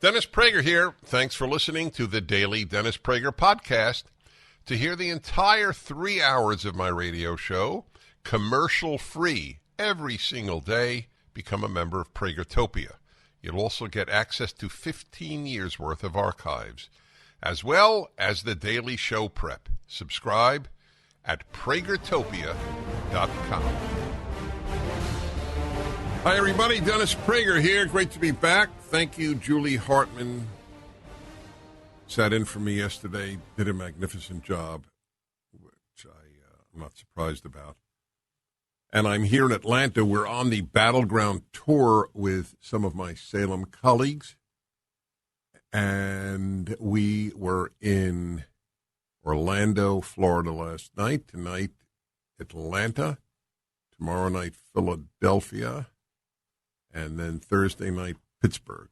Dennis Prager here. Thanks for listening to the Daily Dennis Prager Podcast. To hear the entire 3 hours of my radio show, commercial-free, every single day, become a member of Pragertopia. You'll also get access to 15 years' worth of archives, as well as the daily show prep. Subscribe at Pragertopia.com. Hi, everybody. Dennis Prager here. Great to be back. Thank you, Julie Hartman. Sat in for me yesterday, did a magnificent job, which I'm not surprised about. And I'm here in Atlanta. We're on the Battleground Tour with some of my Salem colleagues. And we were in Orlando, Florida last night. Tonight, Atlanta. Tomorrow night, Philadelphia. And then Thursday night, Pittsburgh.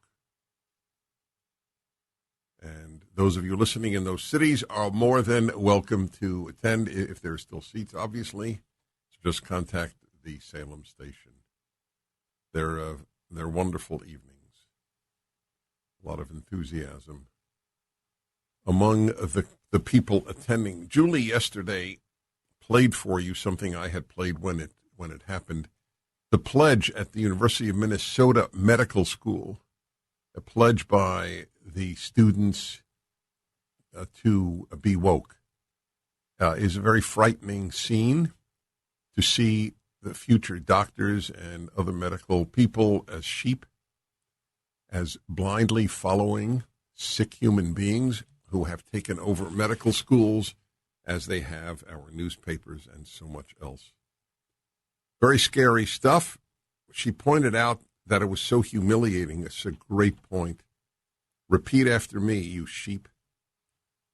And those of you listening in those cities are more than welcome to attend if there are still seats, obviously. So just contact the Salem station. They're wonderful evenings. A lot of enthusiasm among the people attending. Julie yesterday played for you something I had played when it happened. The pledge at the University of Minnesota Medical School, a pledge by the students to be woke, is a very frightening scene to see the future doctors and other medical people as sheep, as blindly following sick human beings who have taken over medical schools as they have our newspapers and so much else. Very scary stuff. She pointed out that it was so humiliating. It's a great point. Repeat after me, you sheep.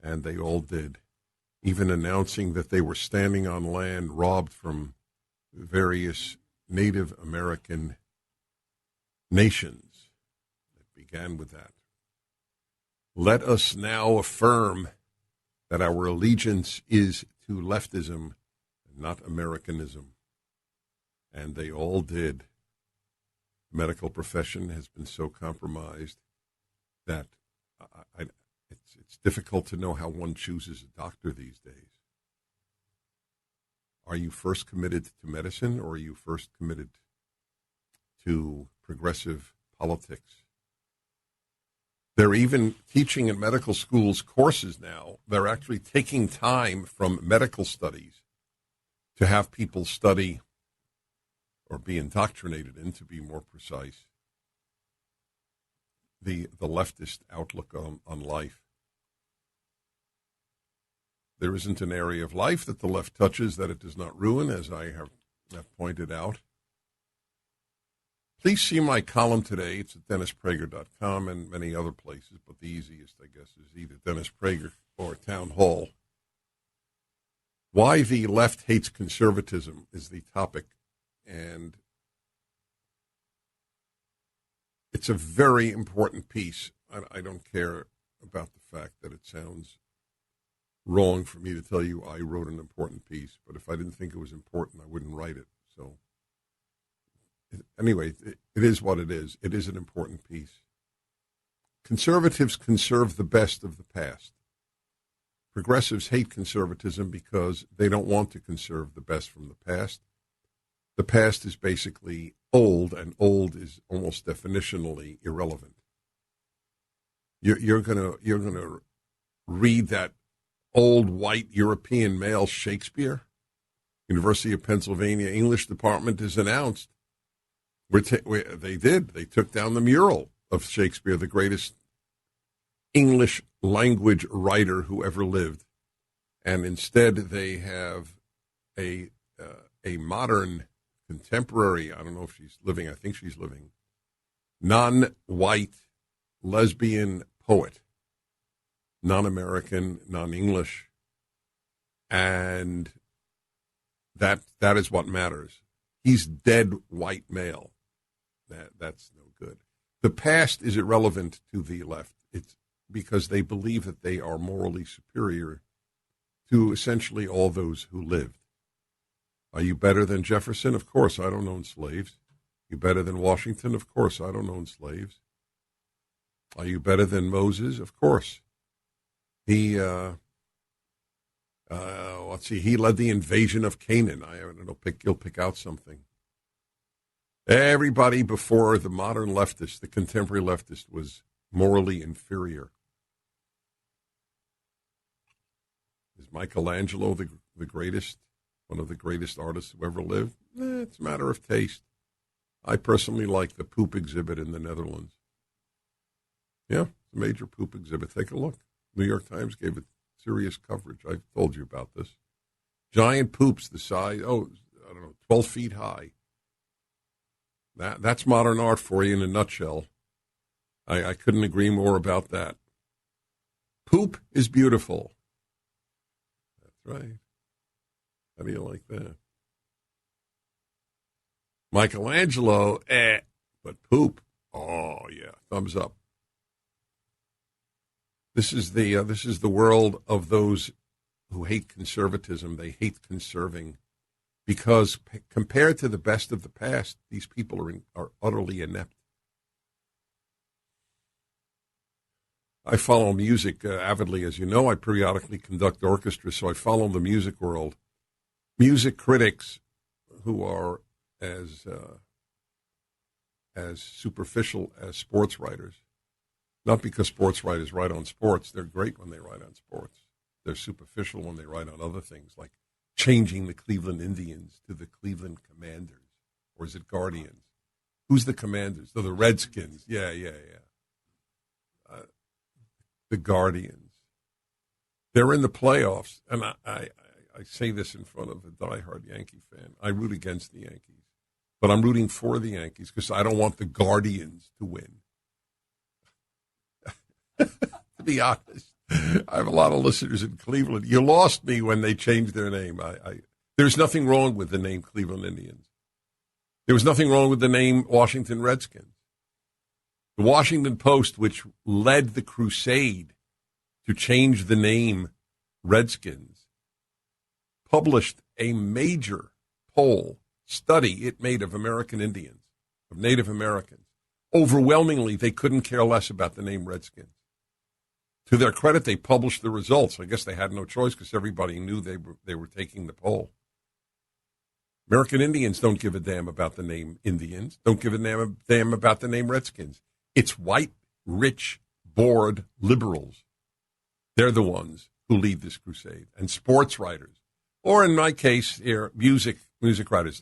And they all did, even announcing that they were standing on land robbed from various Native American nations. It began with that. Let us now affirm that our allegiance is to leftism and not Americanism. And they all did. The medical profession has been so compromised that it's difficult to know how one chooses a doctor these days. Are you first committed to medicine, or are you first committed to progressive politics? They're even teaching in medical schools courses now. They're actually taking time from medical studies to have people study or be indoctrinated in, to be more precise, the leftist outlook on life. There isn't an area of life that the left touches that it does not ruin, as I have pointed out. Please see my column today. It's at DennisPrager.com and many other places, but the easiest, I guess, is either Dennis Prager or Town Hall. Why the left hates conservatism is the topic. And it's a very important piece. I don't care about the fact that it sounds wrong for me to tell you I wrote an important piece, but if I didn't think it was important, I wouldn't write it. So anyway, it is what it is. It is an important piece. Conservatives conserve the best of the past. Progressives hate conservatism because they don't want to conserve the best from the past. The past is basically old, and old is almost definitionally irrelevant. You're gonna read that old white European male Shakespeare. University of Pennsylvania English Department has announced they took down the mural of Shakespeare, the greatest English language writer who ever lived, and instead they have a modern, contemporary, I don't know if she's living, I think she's living, non-white lesbian poet, non-American, non-English, and that is what matters. He's dead white male. That's no good. The past is irrelevant to the left. It's because they believe that they are morally superior to essentially all those who lived. Are you better than Jefferson? Of course, I don't own slaves. You better than Washington? Of course, I don't own slaves. Are you better than Moses? Of course. He, let's see, he led the invasion of Canaan. I don't know, you'll pick out something. Everybody before the modern leftist, the contemporary leftist, was morally inferior. Is Michelangelo the greatest, one of the greatest artists who ever lived? It's a matter of taste. I personally like the poop exhibit in the Netherlands. Yeah, it's a major poop exhibit. Take a look. New York Times gave it serious coverage. I've told you about this. Giant poops the size, 12 feet high. That's modern art for you in a nutshell. I couldn't agree more about that. Poop is beautiful. That's right. How do you like that? Michelangelo, but poop, oh yeah, thumbs up. This is the world of those who hate conservatism. They hate conserving because compared to the best of the past, these people are utterly inept. I follow music avidly, as you know. I periodically conduct orchestras, so I follow the music world. Music critics who are as superficial as sports writers. Not because sports writers write on sports. They're great when they write on sports. They're superficial when they write on other things, like changing the Cleveland Indians to the Cleveland Commanders. Or is it Guardians? Who's the Commanders? They're the Redskins. Yeah. The Guardians. They're in the playoffs, and I say this in front of a diehard Yankee fan. I root against the Yankees, but I'm rooting for the Yankees because I don't want the Guardians to win. To be honest, I have a lot of listeners in Cleveland. You lost me when they changed their name. There's nothing wrong with the name Cleveland Indians. There was nothing wrong with the name Washington Redskins. The Washington Post, which led the crusade to change the name Redskins, published a major poll study it made of American Indians, of Native Americans. Overwhelmingly, they couldn't care less about the name Redskins. To their credit, they published the results. I guess they had no choice because everybody knew they were taking the poll. American Indians don't give a damn about the name Indians, don't give a damn about the name Redskins. It's white, rich, bored liberals. They're the ones who lead this crusade. And sports writers, or in my case here, music writers.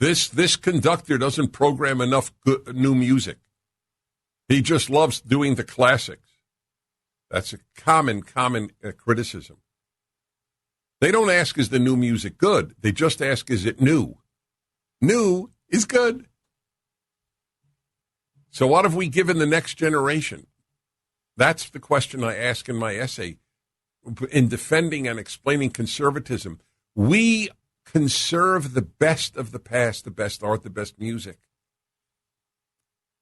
This conductor doesn't program enough good, new music. He just loves doing the classics. That's a common criticism. They don't ask, is the new music good? They just ask, is it new? New is good. So what have we given the next generation? That's the question I ask in my essay. In defending and explaining conservatism, we conserve the best of the past, the best art, the best music,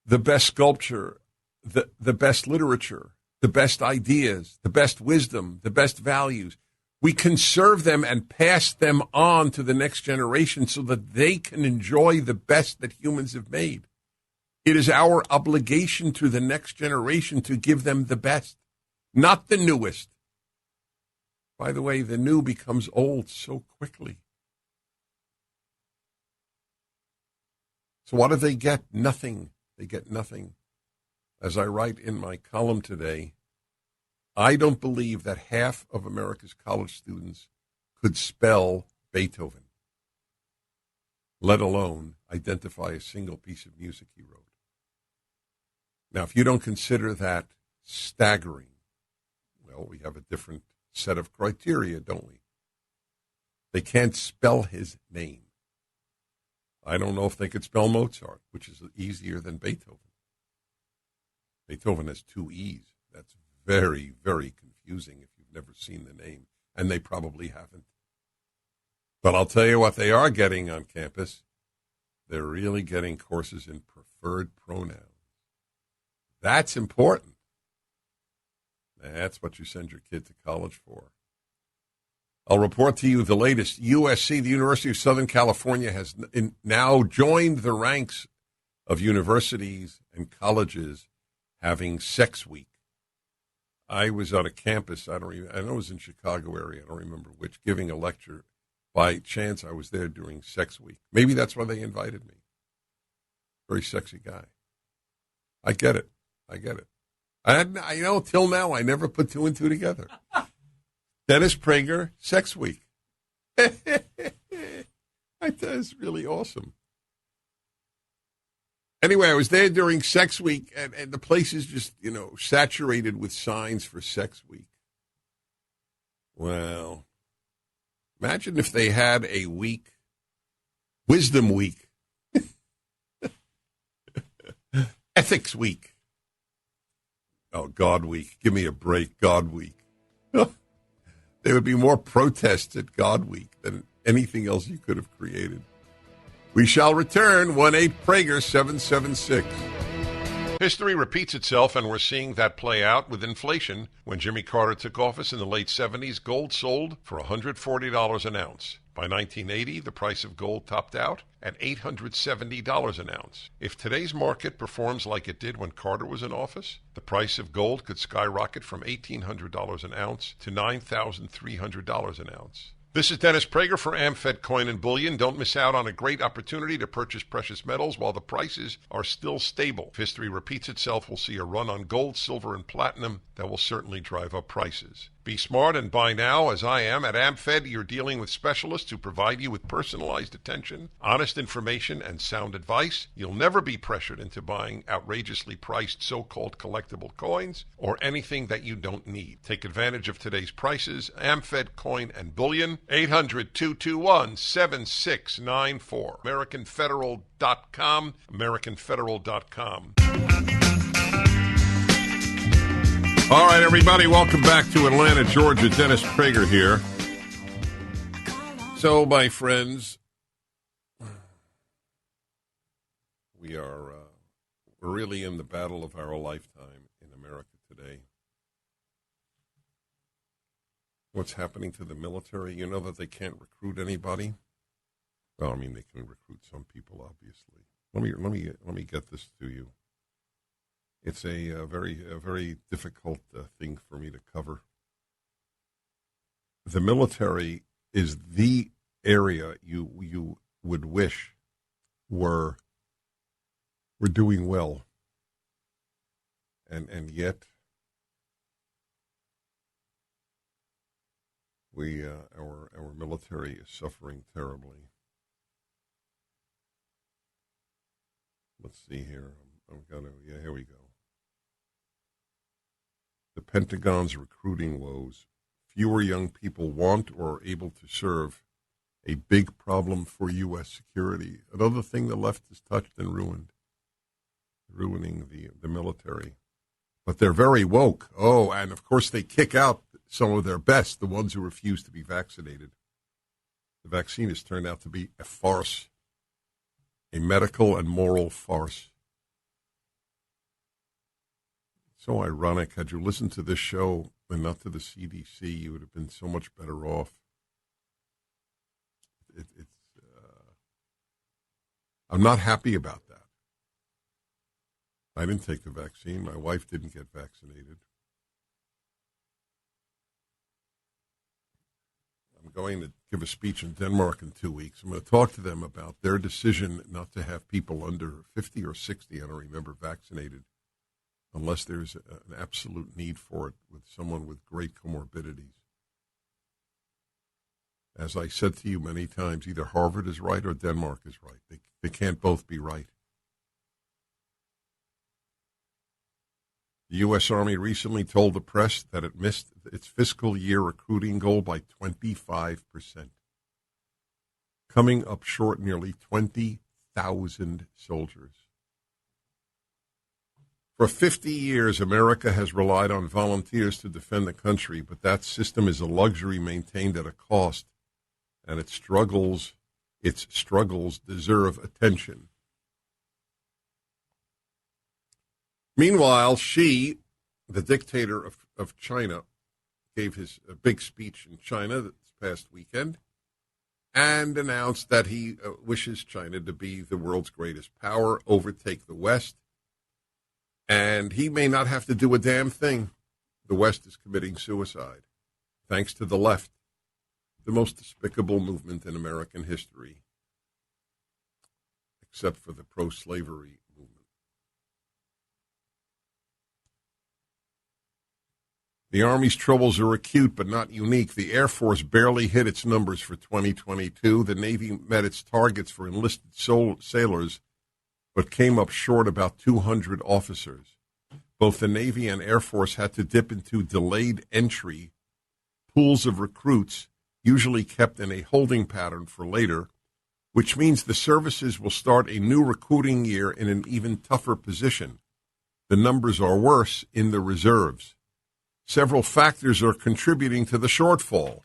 the best sculpture, the best literature, the best ideas, the best wisdom, the best values. We conserve them and pass them on to the next generation so that they can enjoy the best that humans have made. It is our obligation to the next generation to give them the best, not the newest. By the way, the new becomes old so quickly. So what do they get? Nothing. They get nothing. As I write in my column today, I don't believe that half of America's college students could spell Beethoven, let alone identify a single piece of music he wrote. Now, if you don't consider that staggering, well, we have a different set of criteria, don't we? They can't spell his name. I don't know if they could spell Mozart, which is easier than Beethoven. Beethoven has two E's. That's very, very confusing if you've never seen the name, and they probably haven't. But I'll tell you what they are getting on campus. They're really getting courses in preferred pronouns. That's important. That's what you send your kid to college for. I'll report to you the latest. USC, the University of Southern California, has now joined the ranks of universities and colleges having Sex Week. I was on a campus, I know it was in Chicago area, I don't remember which, giving a lecture. By chance, I was there during Sex Week. Maybe that's why they invited me. Very sexy guy. I get it. Till now, I never put two and two together. Dennis Prager, Sex Week. I thought it was really awesome. Anyway, I was there during Sex Week, and the place is just, saturated with signs for Sex Week. Well, imagine if they had a week, Wisdom Week, Ethics Week. Oh, God Week. Give me a break, God Week. There would be more protests at God Week than anything else you could have created. We shall return, 1-8-PRAGER-776. History repeats itself, and we're seeing that play out with inflation. When Jimmy Carter took office in the late 70s, gold sold for $140 an ounce. By 1980, the price of gold topped out at $870 an ounce. If today's market performs like it did when Carter was in office, the price of gold could skyrocket from $1,800 an ounce to $9,300 an ounce. This is Dennis Prager for AmFed Coin and Bullion. Don't miss out on a great opportunity to purchase precious metals while the prices are still stable. If history repeats itself, we'll see a run on gold, silver, and platinum that will certainly drive up prices. Be smart and buy now, as I am. At AmFed, you're dealing with specialists who provide you with personalized attention, honest information, and sound advice. You'll never be pressured into buying outrageously priced so-called collectible coins or anything that you don't need. Take advantage of today's prices. AmFed Coin and Bullion, 800-221-7694. AmericanFederal.com, AmericanFederal.com. All right, everybody, welcome back to Atlanta, Georgia. Dennis Prager here. So, my friends, we're really in the battle of our lifetime in America today. What's happening to the military? You know that they can't recruit anybody. Well, I mean, they can recruit some people, obviously. Let me get this to you. It's a very difficult thing for me to cover. The military is the area you would wish were doing well, and yet our military is suffering terribly. Let's see here. Here we go. The Pentagon's recruiting woes. Fewer young people want or are able to serve. A big problem for U.S. security. Another thing the left has touched and ruined. Ruining the military. But they're very woke. Oh, and of course they kick out some of their best, the ones who refuse to be vaccinated. The vaccine has turned out to be a farce. A medical and moral farce. So ironic. Had you listened to this show and not to the CDC, you would have been so much better off. I'm not happy about that. I didn't take the vaccine. My wife didn't get vaccinated. I'm going to give a speech in Denmark in 2 weeks. I'm going to talk to them about their decision not to have people under 50 or 60, I don't remember, vaccinated, unless there's an absolute need for it with someone with great comorbidities. As I said to you many times, either Harvard is right or Denmark is right. They can't both be right. The U.S. Army recently told the press that it missed its fiscal year recruiting goal by 25%, coming up short nearly 20,000 soldiers. For 50 years, America has relied on volunteers to defend the country, but that system is a luxury maintained at a cost, and its struggles deserve attention. Meanwhile, Xi, the dictator of China, gave his big speech in China this past weekend and announced that he wishes China to be the world's greatest power, overtake the West, And he may not have to do a damn thing. The West is committing suicide, thanks to the left, the most despicable movement in American history, except for the pro-slavery movement. The Army's troubles are acute but not unique. The Air Force barely hit its numbers for 2022. The Navy met its targets for enlisted sailors, but came up short about 200 officers. Both the Navy and Air Force had to dip into delayed entry pools of recruits, usually kept in a holding pattern for later, which means the services will start a new recruiting year in an even tougher position. The numbers are worse in the reserves. Several factors are contributing to the shortfall.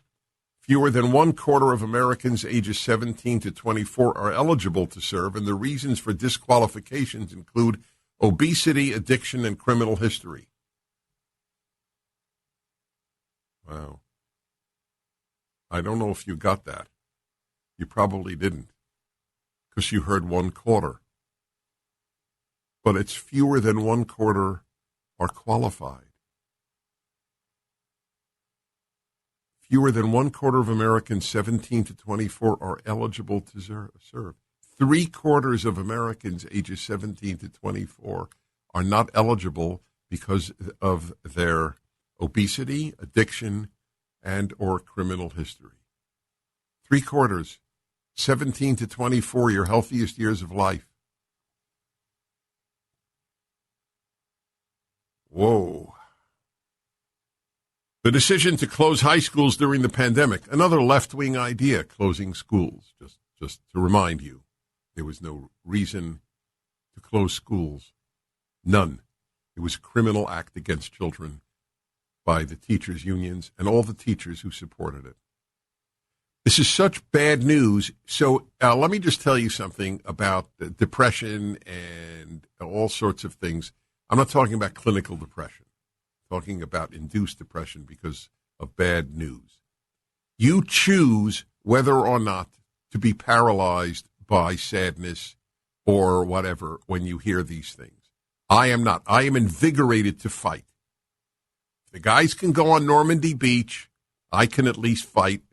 Fewer than 1/4 of Americans ages 17 to 24 are eligible to serve, and the reasons for disqualifications include obesity, addiction, and criminal history. Wow. I don't know if you got that. You probably didn't, because you heard 1/4. But it's fewer than 1/4 are qualified. Fewer than 1/4 of Americans 17 to 24 are eligible to serve. 3/4 of Americans ages 17 to 24 are not eligible because of their obesity, addiction, and or criminal history. 3/4, 17 to 24, your healthiest years of life. Whoa. The decision to close high schools during the pandemic, another left-wing idea, closing schools. Just to remind you, there was no reason to close schools. None. It was a criminal act against children by the teachers' unions and all the teachers who supported it. This is such bad news. So let me just tell you something about depression and all sorts of things. I'm not talking about clinical depression. I'm talking about induced depression because of bad news. You choose whether or not to be paralyzed by sadness or whatever when you hear these things. I am not. I am invigorated to fight. If the guys can go on Normandy Beach, I can at least fight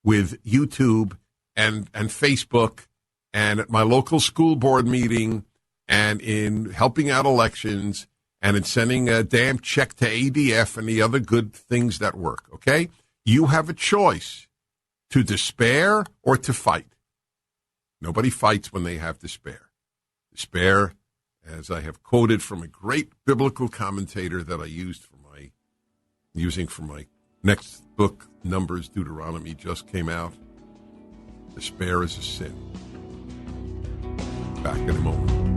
with YouTube and Facebook and at my local school board meeting and in helping out elections and in sending a damn check to ADF and the other good things that work, okay? You have a choice to despair or to fight. Nobody fights when they have despair. Despair, as I have quoted from a great biblical commentator that I using for my next book, Numbers, Deuteronomy, just came out. Despair is a sin. Back in a moment.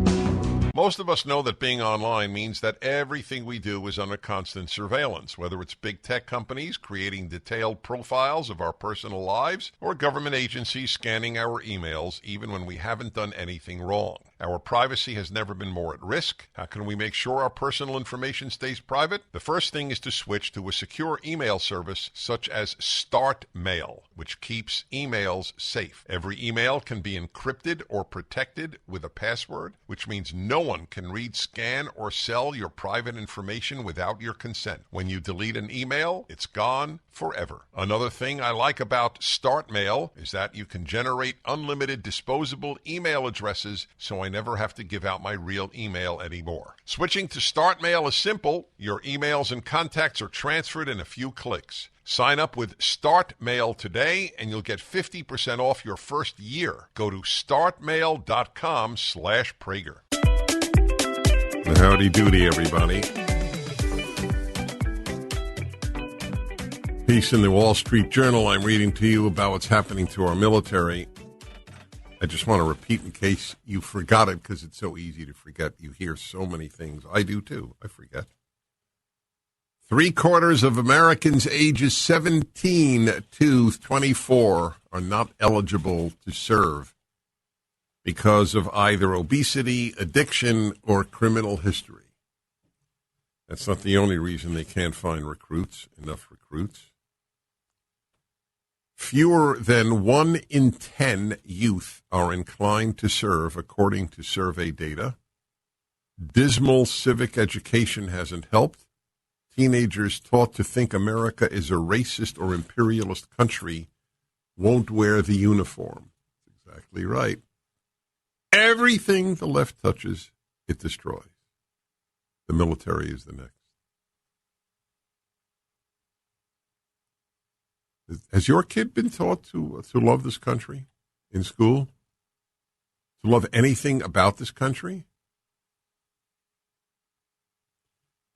Most of us know that being online means that everything we do is under constant surveillance, whether it's big tech companies creating detailed profiles of our personal lives or government agencies scanning our emails even when we haven't done anything wrong. Our privacy has never been more at risk. How can we make sure our personal information stays private? The first thing is to switch to a secure email service such as StartMail, which keeps emails safe. Every email can be encrypted or protected with a password, which means no one can read, scan, or sell your private information without your consent. When you delete an email, it's gone forever. Another thing I like about StartMail is that you can generate unlimited disposable email addresses, so I never have to give out my real email anymore. Switching to StartMail is simple. Your emails and contacts are transferred in a few clicks. Sign up with StartMail today and you'll get 50% off your first year. Go to startmail.com/Prager. Howdy doody, everybody. Piece in the Wall Street Journal. I'm reading to you about what's happening to our military. I just want to repeat in case you forgot it, because it's so easy to forget. You hear so many things. I do too. I forget. 3/4 of Americans ages 17 to 24 are not eligible to serve because of either obesity, addiction, or criminal history. That's not the only reason they can't find enough recruits. Fewer than 1 in 10 youth are inclined to serve, according to survey data. Dismal civic education hasn't helped. Teenagers taught to think America is a racist or imperialist country won't wear the uniform. Exactly right. Everything the left touches, it destroys. The military is the next. Has your kid been taught to love this country in school? To love anything about this country?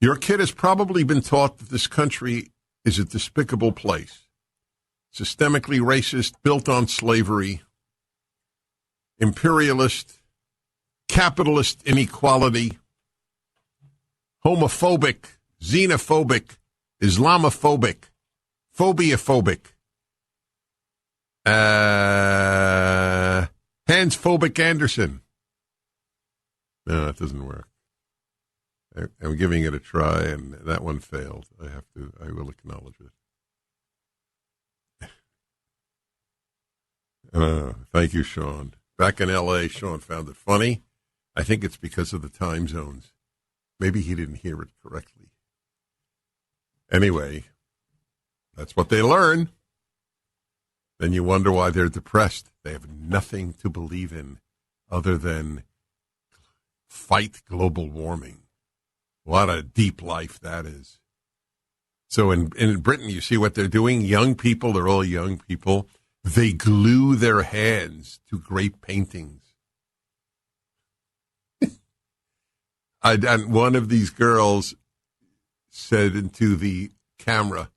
Your kid has probably been taught that this country is a despicable place, systemically racist, built on slavery, imperialist, capitalist inequality, homophobic, xenophobic, Islamophobic, phobiaphobic, Hans-phobic Anderson. No, that doesn't work. I'm giving it a try, and that one failed. I will acknowledge it. Thank you, Sean. Back in L.A., Sean found it funny. I think it's because of the time zones. Maybe he didn't hear it correctly. Anyway, that's what they learn. Then you wonder why they're depressed. They have nothing to believe in other than fight global warming. What a deep life that is. So in Britain, you see what they're doing? Young people, they're all young people. They glue their hands to great paintings. And one of these girls said into the camera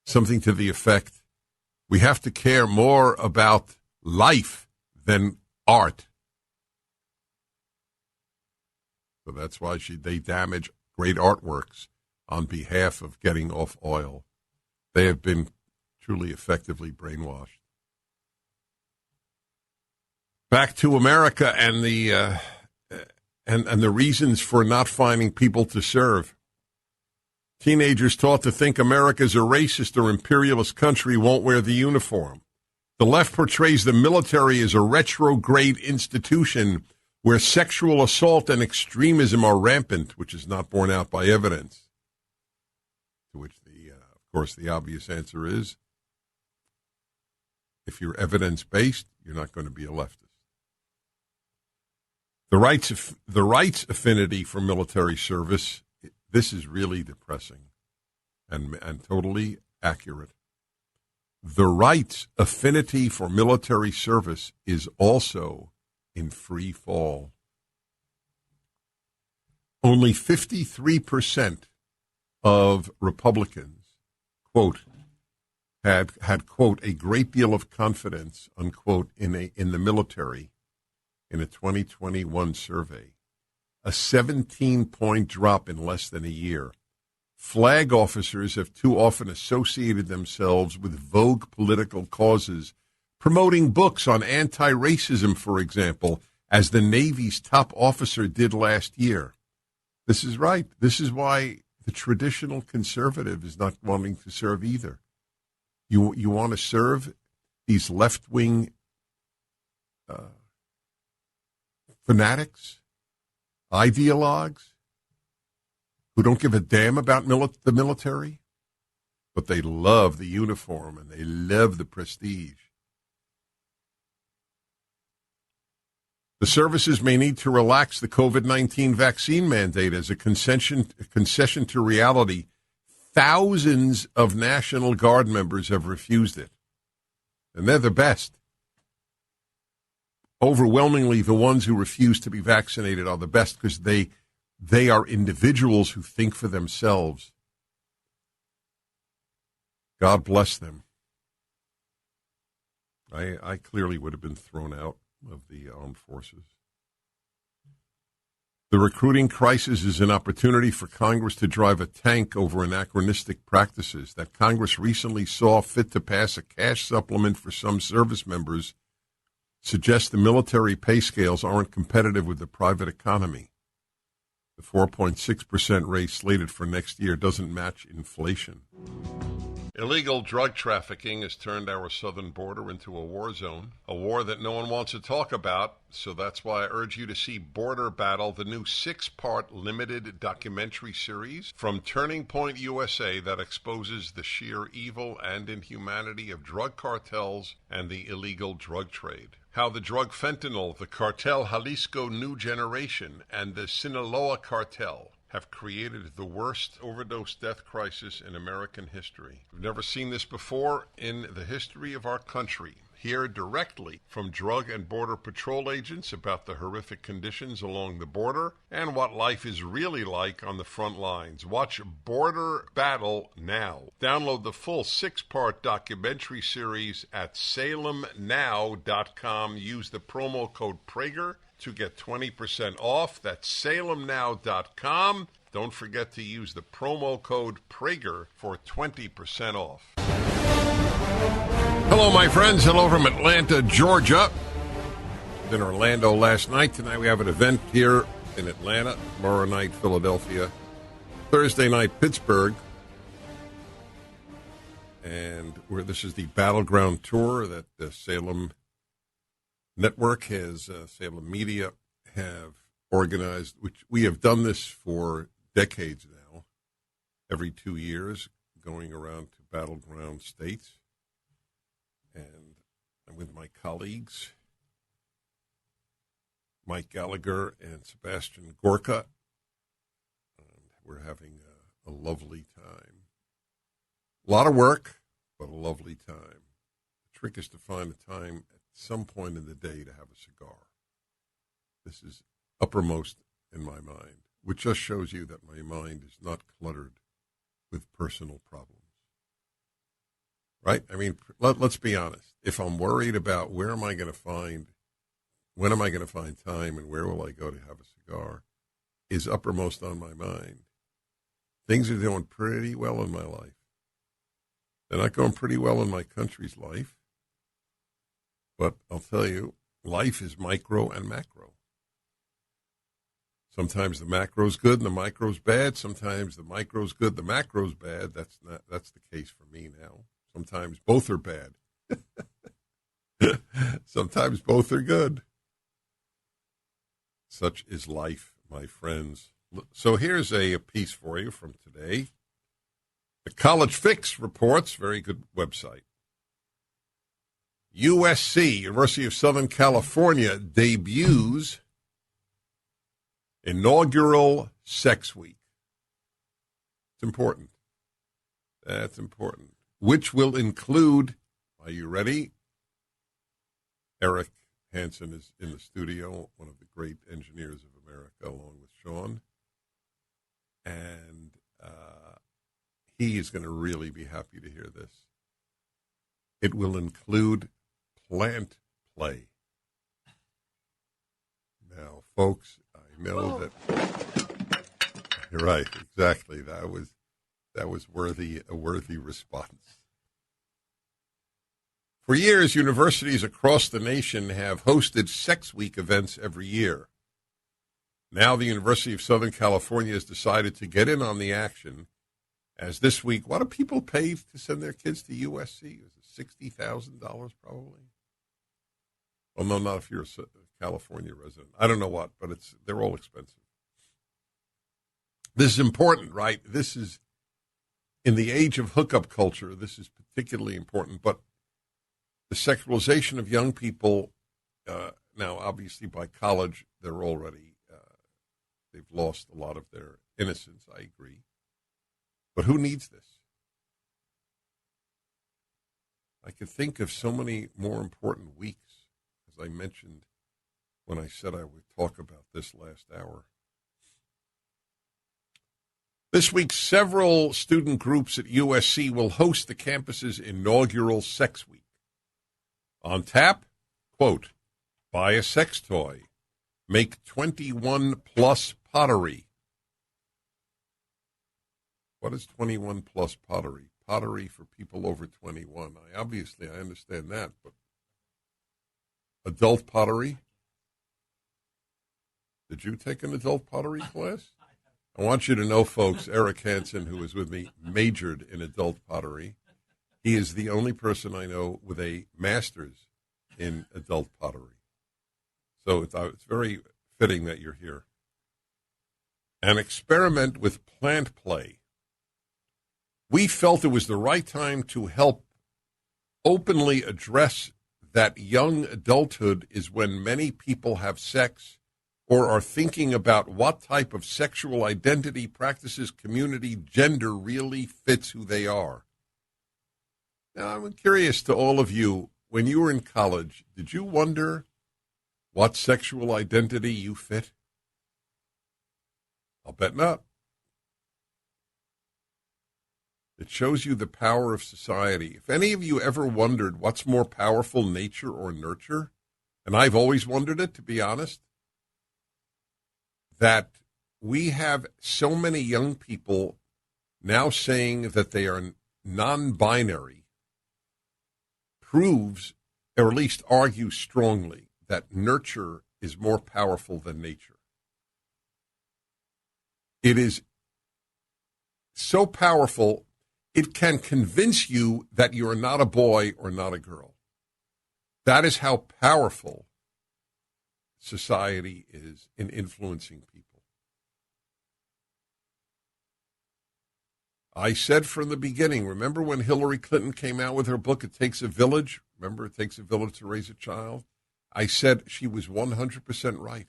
something to the effect, we have to care more about life than art. So that's why they damage great artworks on behalf of getting off oil. They have been truly effectively brainwashed. Back to America and the reasons for not finding people to serve. Teenagers taught to think America is a racist or imperialist country won't wear the uniform. The left portrays the military as a retrograde institution where sexual assault and extremism are rampant, which is not borne out by evidence. To which, of course, the obvious answer is, if you're evidence-based, you're not going to be a leftist. The right's affinity for military service, this is really depressing and totally accurate. The right's affinity for military service is also in free fall. Only 53% of Republicans, quote, had quote, a great deal of confidence, unquote, in the military in a 2021 survey. A 17-point drop in less than a year. Flag officers have too often associated themselves with vogue political causes, promoting books on anti-racism, for example, as the Navy's top officer did last year. This is right. This is why the traditional conservative is not wanting to serve either. You want to serve these left-wing fanatics, ideologues, who don't give a damn about the military, but they love the uniform and they love the prestige. The services may need to relax the COVID-19 vaccine mandate as a concession to reality. Thousands of National Guard members have refused it, and they're the best. Overwhelmingly, the ones who refuse to be vaccinated are the best because they are individuals who think for themselves. God bless them. I clearly would have been thrown out of the armed forces. The recruiting crisis is an opportunity for Congress to drive a tank over anachronistic practices. That Congress recently saw fit to pass a cash supplement for some service members suggests the military pay scales aren't competitive with the private economy. The 4.6% raise slated for next year doesn't match inflation. Illegal drug trafficking has turned our southern border into a war zone, a war that no one wants to talk about, so that's why I urge you to see Border Battle, the new 6-part limited documentary series from Turning Point USA that exposes the sheer evil and inhumanity of drug cartels and the illegal drug trade. How the drug fentanyl, the cartel Jalisco New Generation, and the Sinaloa cartel have created the worst overdose death crisis in American history. We've never seen this before in the history of our country. Hear directly from Drug and Border Patrol agents about the horrific conditions along the border and what life is really like on the front lines. Watch Border Battle now. Download the full 6-part documentary series at salemnow.com. Use the promo code Prager to get 20% off. That's salemnow.com. Don't forget to use the promo code Prager for 20% off. Hello, my friends. Hello from Atlanta, Georgia. In Orlando last night. Tonight we have an event here in Atlanta. Tomorrow night, Philadelphia. Thursday night, Pittsburgh. And this is the Battleground Tour that the Salem Network Salem Media have organized, which we have done this for decades now, every 2 years, going around to battleground states. And I'm with my colleagues, Mike Gallagher and Sebastian Gorka. And we're having a lovely time. A lot of work, but a lovely time. The trick is to find a time at some point in the day to have a cigar. This is uppermost in my mind, which just shows you that my mind is not cluttered with personal problems. Right? I mean, let's be honest. If I'm worried about when am I going to find time and where will I go to have a cigar, is uppermost on my mind. Things are doing pretty well in my life. They're not going pretty well in my country's life. But I'll tell you, life is micro and macro. Sometimes the macro's good and the micro's bad. Sometimes the micro's good, the macro's bad. That's the case for me now. Sometimes both are bad. Sometimes both are good. Such is life, my friends. So here's a piece for you from today. The College Fix reports, very good website. USC, University of Southern California, debuts inaugural Sex Week. It's important. That's important. Which will include, are you ready? Eric Hansen is in the studio, one of the great engineers of America, along with Sean. And he is going to really be happy to hear this. It will include plant play. Now, folks, I know that you're right. Exactly. That was a worthy response. For years, universities across the nation have hosted Sex Week events every year. Now the University of Southern California has decided to get in on the action, as this week, what do people pay to send their kids to USC? Is it $60,000 probably? Well, no, not if you're a California resident. I don't know what, but they're all expensive. This is important, right? This is, in the age of hookup culture, this is particularly important. But the sexualization of young people, now obviously by college, they're already, they've lost a lot of their innocence, I agree. But who needs this? I could think of so many more important weeks, as I mentioned when I said I would talk about this last hour. This week, several student groups at USC will host the campus's inaugural Sex Week. On tap, quote, buy a sex toy, make 21-plus pottery. What is 21-plus pottery? Pottery for people over 21. I understand that, but adult pottery? Did you take an adult pottery class? I want you to know, folks, Eric Hansen, who was with me, majored in adult pottery. He is the only person I know with a master's in adult pottery. So it's very fitting that you're here. An experiment with plant play. We felt it was the right time to help openly address that young adulthood is when many people have sex or are thinking about what type of sexual identity, practices, community, gender really fits who they are. Now, I'm curious to all of you, when you were in college, did you wonder what sexual identity you fit? I'll bet not. It shows you the power of society. If any of you ever wondered what's more powerful, nature or nurture, and I've always wondered it, to be honest, that we have so many young people now saying that they are non-binary proves, or at least argues strongly, that nurture is more powerful than nature. It is so powerful, it can convince you that you're not a boy or not a girl. That is how powerful society is in influencing people. I said from the beginning, remember when Hillary Clinton came out with her book, It Takes a Village? Remember, It Takes a Village to Raise a Child? I said she was 100% right.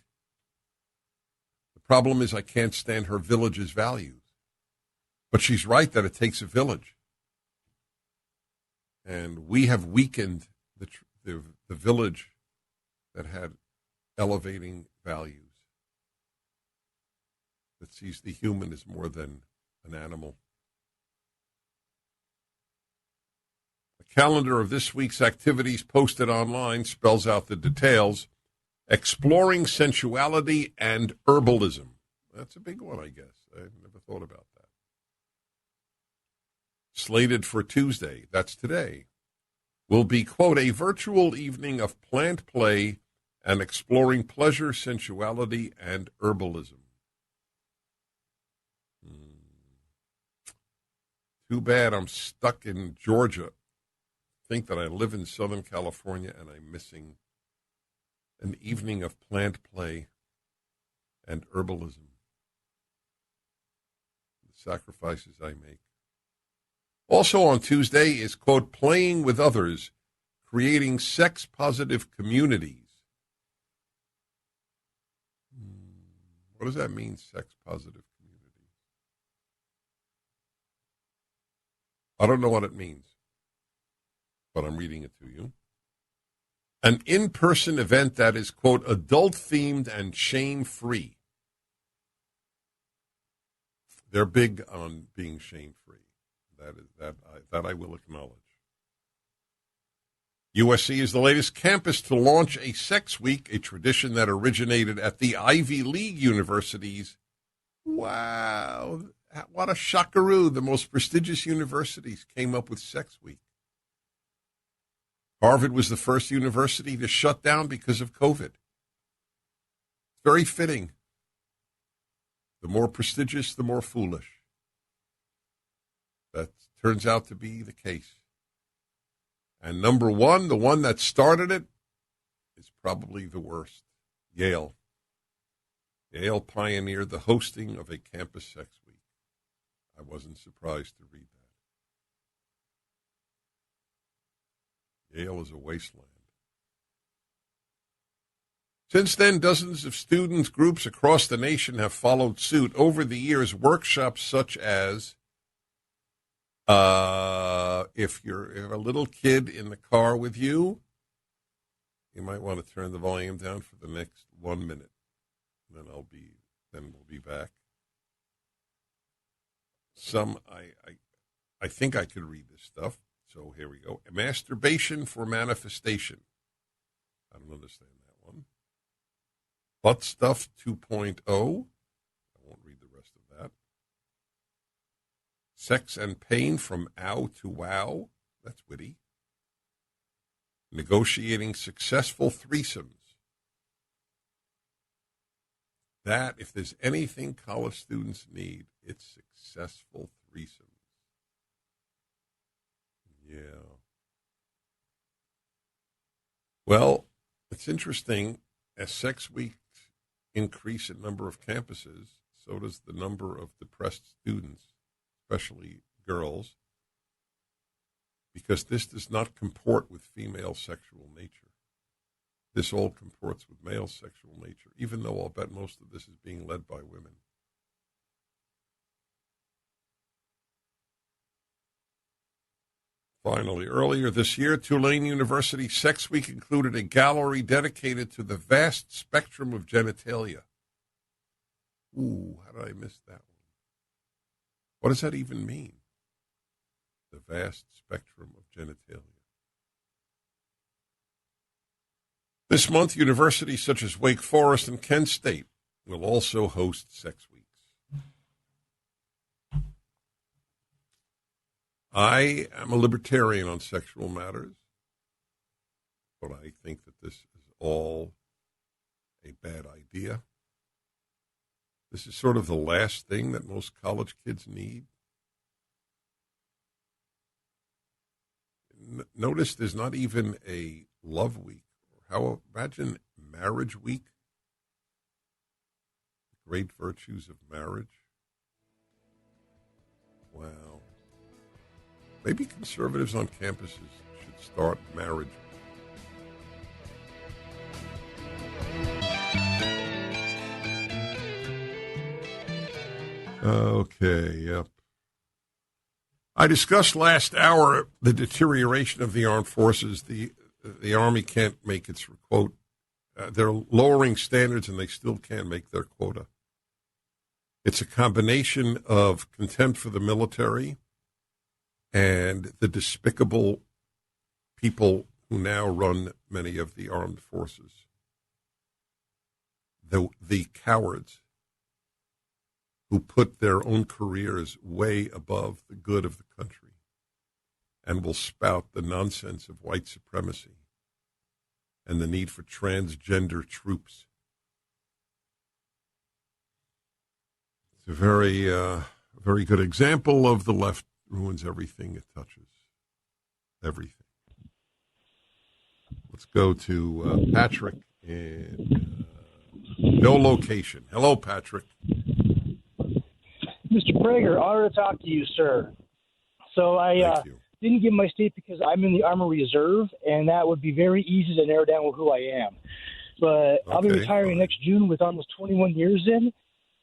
The problem is I can't stand her village's values. But she's right that it takes a village. And we have weakened the village that had elevating values, that sees the human as more than an animal. The calendar of this week's activities posted online spells out the details. Exploring sensuality and herbalism. That's a big one, I guess. I never thought about that. Slated for Tuesday, that's today, will be, quote, a virtual evening of plant play and exploring pleasure, sensuality, and herbalism. Too bad I'm stuck in Georgia. Think that I live in Southern California and I'm missing an evening of plant play and herbalism. The sacrifices I make. Also on Tuesday is, quote, playing with others, creating sex-positive communities. What does that mean, sex-positive communities? I don't know what it means, but I'm reading it to you. An in-person event that is, quote, adult-themed and shame-free. They're big on being shame-free. That I will acknowledge. USC is the latest campus to launch a sex week, a tradition that originated at the Ivy League universities. Wow, what a shockaroo. The most prestigious universities came up with sex week. Harvard was the first university to shut down because of COVID. Very fitting. The more prestigious, the more foolish. That turns out to be the case. And number one, the one that started it, is probably the worst. Yale. Yale pioneered the hosting of a campus sex week. I wasn't surprised to read that. Yale is a wasteland. Since then, dozens of student groups across the nation have followed suit. Over the years, workshops such as if you're a little kid in the car with you, you might want to turn the volume down for the next 1 minute. Then we'll be back. I think I could read this stuff. So here we go. Masturbation for manifestation. I don't understand that one. Butt stuff 2.0. I won't read the rest of that. Sex and pain from ow to wow. That's witty. Negotiating successful threesomes. That, if there's anything college students need, it's successful threesomes. Yeah. Well, it's interesting. As sex weeks increase in number of campuses, so does the number of depressed students, especially girls, because this does not comport with female sexual nature. This all comports with male sexual nature, even though I'll bet most of this is being led by women. Finally, earlier this year, Tulane University Sex Week included a gallery dedicated to the vast spectrum of genitalia. Ooh, how did I miss that one? What does that even mean? The vast spectrum of genitalia. This month, universities such as Wake Forest and Kent State will also host sex weeks. I am a libertarian on sexual matters, but I think that this is all a bad idea. This is sort of the last thing that most college kids need. Notice there's not even a love week. Imagine marriage week. The great virtues of marriage. Wow. Maybe conservatives on campuses should start marriage. Okay, yep. I discussed last hour the deterioration of the armed forces. The Army can't make its quote. They're lowering standards and they still can't make their quota. It's a combination of contempt for the military and the despicable people who now run many of the armed forces. The cowards who put their own careers way above the good of the country and will spout the nonsense of white supremacy and the need for transgender troops. It's a very good example of the left ruins everything it touches. Everything. Let's go to Patrick in no location. Hello, Patrick. Mr. Prager, honor to talk to you, sir. So I didn't give my state because I'm in the Army Reserve, and that would be very easy to narrow down who I am. But I'll be retiring next June with almost 21 years in,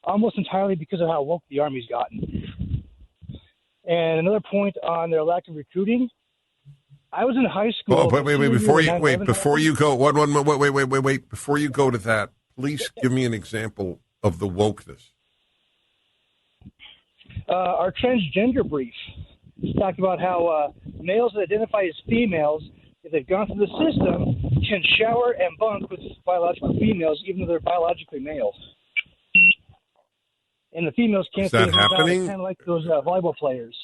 almost entirely because of how woke the Army's gotten. And another point on their lack of recruiting. I was in high school. Oh, wait! Before you go, wait! Before you go to that, please give me an example of the wokeness. Our transgender brief talked about how males that identify as females, if they've gone through the system, can shower and bunk with biological females, even though they're biologically male. And the females can't. Is that happening? Kind of like those volleyball players.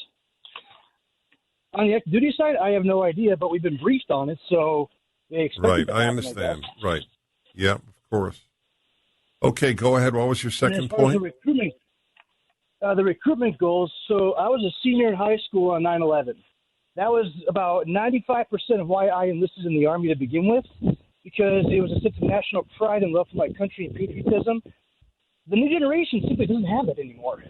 On the active duty side, I have no idea, but we've been briefed on it, so they expect. Right, I understand. Right, yeah, of course. Okay, go ahead. What was your second point? The recruitment goals. So I was a senior in high school on 9/11. That was about 95% of why I enlisted in the Army to begin with, because it was a sense of national pride and love for my country and patriotism. The new generation simply doesn't have that anymore.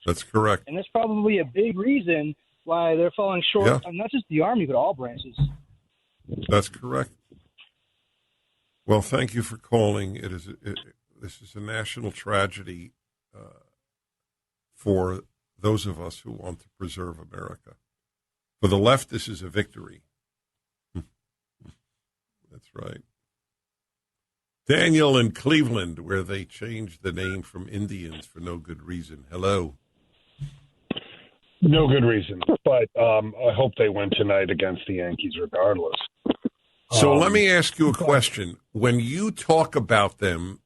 That's correct. And that's probably a big reason why they're falling short on not just the Army, but all branches. That's correct. Well, thank you for calling. This is a national tragedy for those of us who want to preserve America. For the left, this is a victory. That's right. Daniel in Cleveland, where they changed the name from Indians for no good reason. Hello. No good reason, but I hope they win tonight against the Yankees regardless. So let me ask you a question. When you talk about them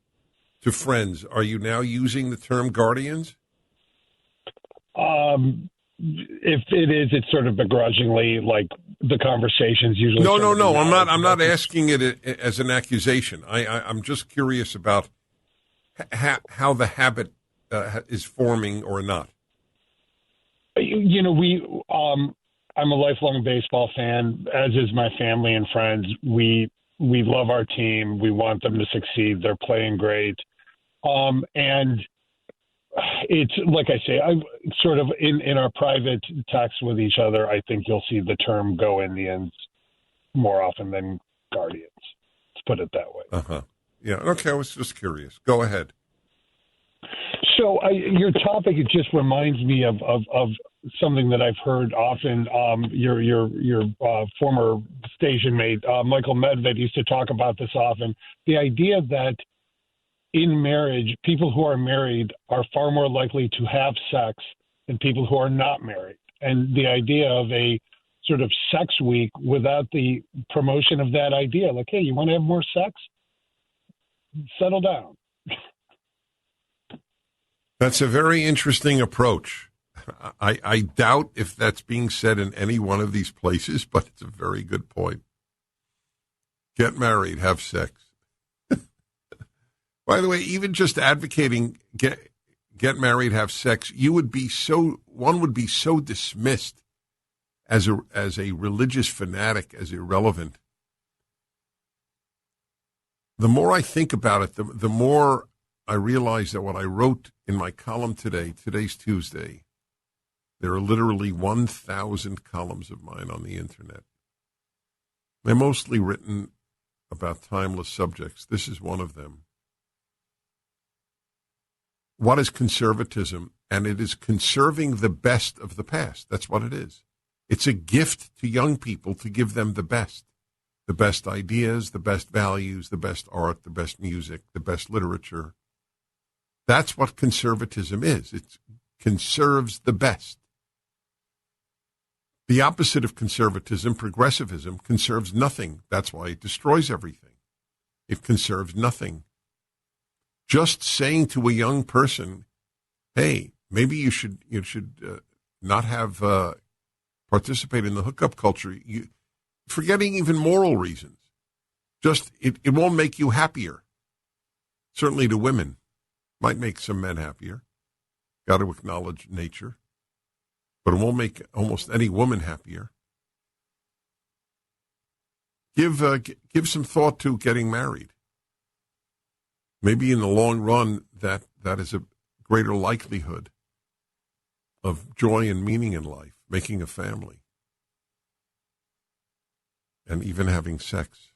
to friends, are you now using the term guardians? If it is, it's sort of begrudgingly, like the conversations usually. No. I'm not asking it as an accusation. I'm just curious about how the habit is forming or not. You know, I'm a lifelong baseball fan, as is my family and friends. We love our team. We want them to succeed. They're playing great. And it's like I say, I sort of in our private texts with each other, I think you'll see the term "Go Indians" more often than Guardians. Let's put it that way. Uh-huh. Yeah. Okay. I was just curious. Go ahead. So your topic, it just reminds me of something that I've heard often. Your former station mate, Michael Medved, used to talk about this often. The idea that in marriage, people who are married are far more likely to have sex than people who are not married. And the idea of a sort of sex week without the promotion of that idea, like, hey, you want to have more sex? Settle down. That's a very interesting approach. I doubt if that's being said in any one of these places, but it's a very good point. Get married, have sex. By the way, even just advocating get married, have sex, one would be so dismissed as a religious fanatic, as irrelevant. The more I think about it, the more I realize that what I wrote in my column today's Tuesday, there are literally 1,000 columns of mine on the internet. They're mostly written about timeless subjects. This is one of them. What is conservatism? And it is conserving the best of the past. That's what it is. It's a gift to young people to give them the best ideas, the best values, the best art, the best music, the best literature. That's what conservatism is. It conserves the best. The opposite of conservatism, progressivism, conserves nothing. That's why it destroys everything. It conserves nothing. Just saying to a young person, hey, maybe you should not have participate in the hookup culture, forgetting even moral reasons. Just it won't make you happier. Certainly to women. Might make some men happier. Got to acknowledge nature. But it won't make almost any woman happier. Give some thought to getting married. Maybe in the long run, that is a greater likelihood of joy and meaning in life, making a family, and even having sex.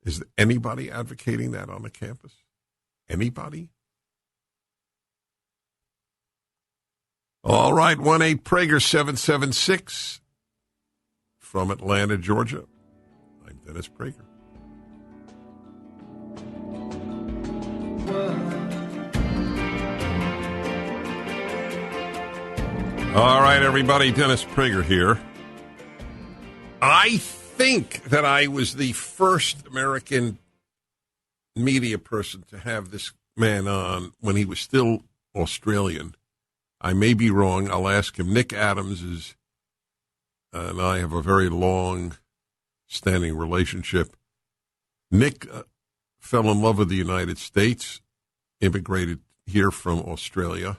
Is anybody advocating that on the campus? Anybody? All right, 1-8-PRAGER-776 from Atlanta, Georgia. I'm Dennis Prager. All right, everybody, Dennis Prager here. I think that I was the first American media person to have this man on when he was still Australian. I may be wrong. I'll ask him. Nick Adams and I have a very long-standing relationship. Nick fell in love with the United States, immigrated here from Australia,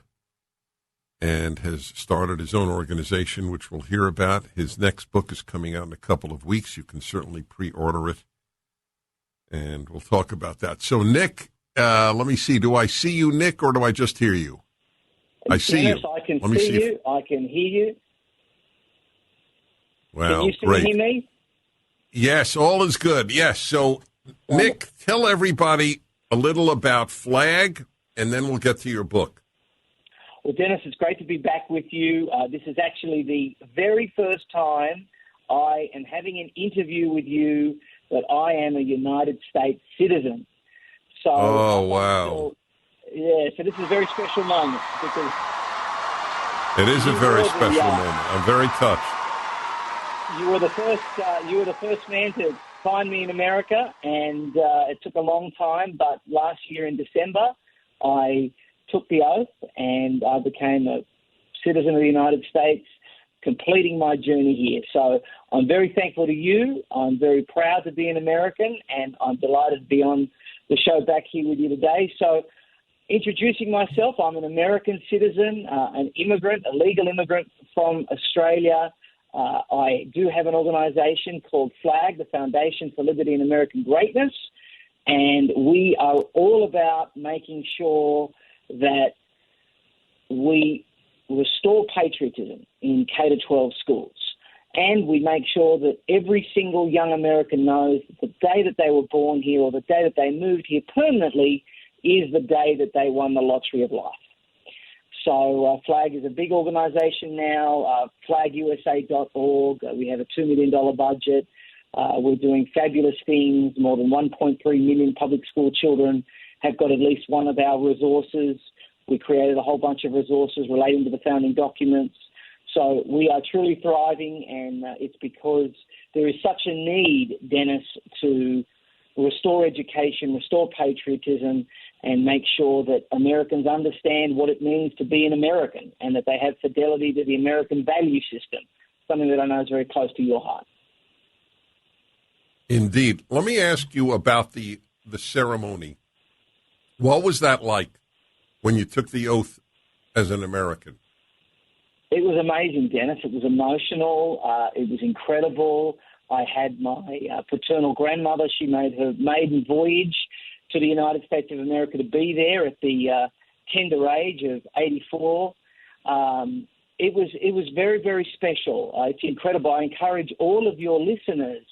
and has started his own organization, which we'll hear about. His next book is coming out in a couple of weeks. You can certainly pre-order it, and we'll talk about that. So, Nick, let me see. Do I see you, Nick, or do I just hear you? I see Dennis, you. I can see you. I can hear you. Well, can you great. hear me? Yes, all is good. Yes. So, Nick, tell everybody a little about FLAG, and then we'll get to your book. Well, Dennis, it's great to be back with you. This is actually the very first time I am having an interview with you that I am a United States citizen. So, wow. So this is a very special moment because it is a very special moment. I'm very touched. You were the first man to find me in America, and it took a long time. But last year in December, I took the oath, and I became a citizen of the United States, completing my journey here. So I'm very thankful to you. I'm very proud to be an American, and I'm delighted to be on the show back here with you today. So introducing myself, I'm an American citizen, an immigrant, a legal immigrant from Australia. I do have an organisation called FLAG, the Foundation for Liberty and American Greatness, and we are all about making sure that we restore patriotism in K-12 schools. And we make sure that every single young American knows that the day that they were born here or the day that they moved here permanently is the day that they won the lottery of life. So FLAG is a big organisation now, flagusa.org. We have a $2 million budget. We're doing fabulous things. More than 1.3 million public school children have got at least one of our resources. We created a whole bunch of resources relating to the founding documents. So we are truly thriving, and it's because there is such a need, Dennis, to restore education, restore patriotism, and make sure that Americans understand what it means to be an American and that they have fidelity to the American value system, something that I know is very close to your heart. Indeed. Let me ask you about the ceremony. What was that like when you took the oath as an American? It was amazing, Dennis. It was emotional. It was incredible. I had my paternal grandmother. She made her maiden voyage to the United States of America to be there at the tender age of 84. It was very, very special. It's incredible. I encourage all of your listeners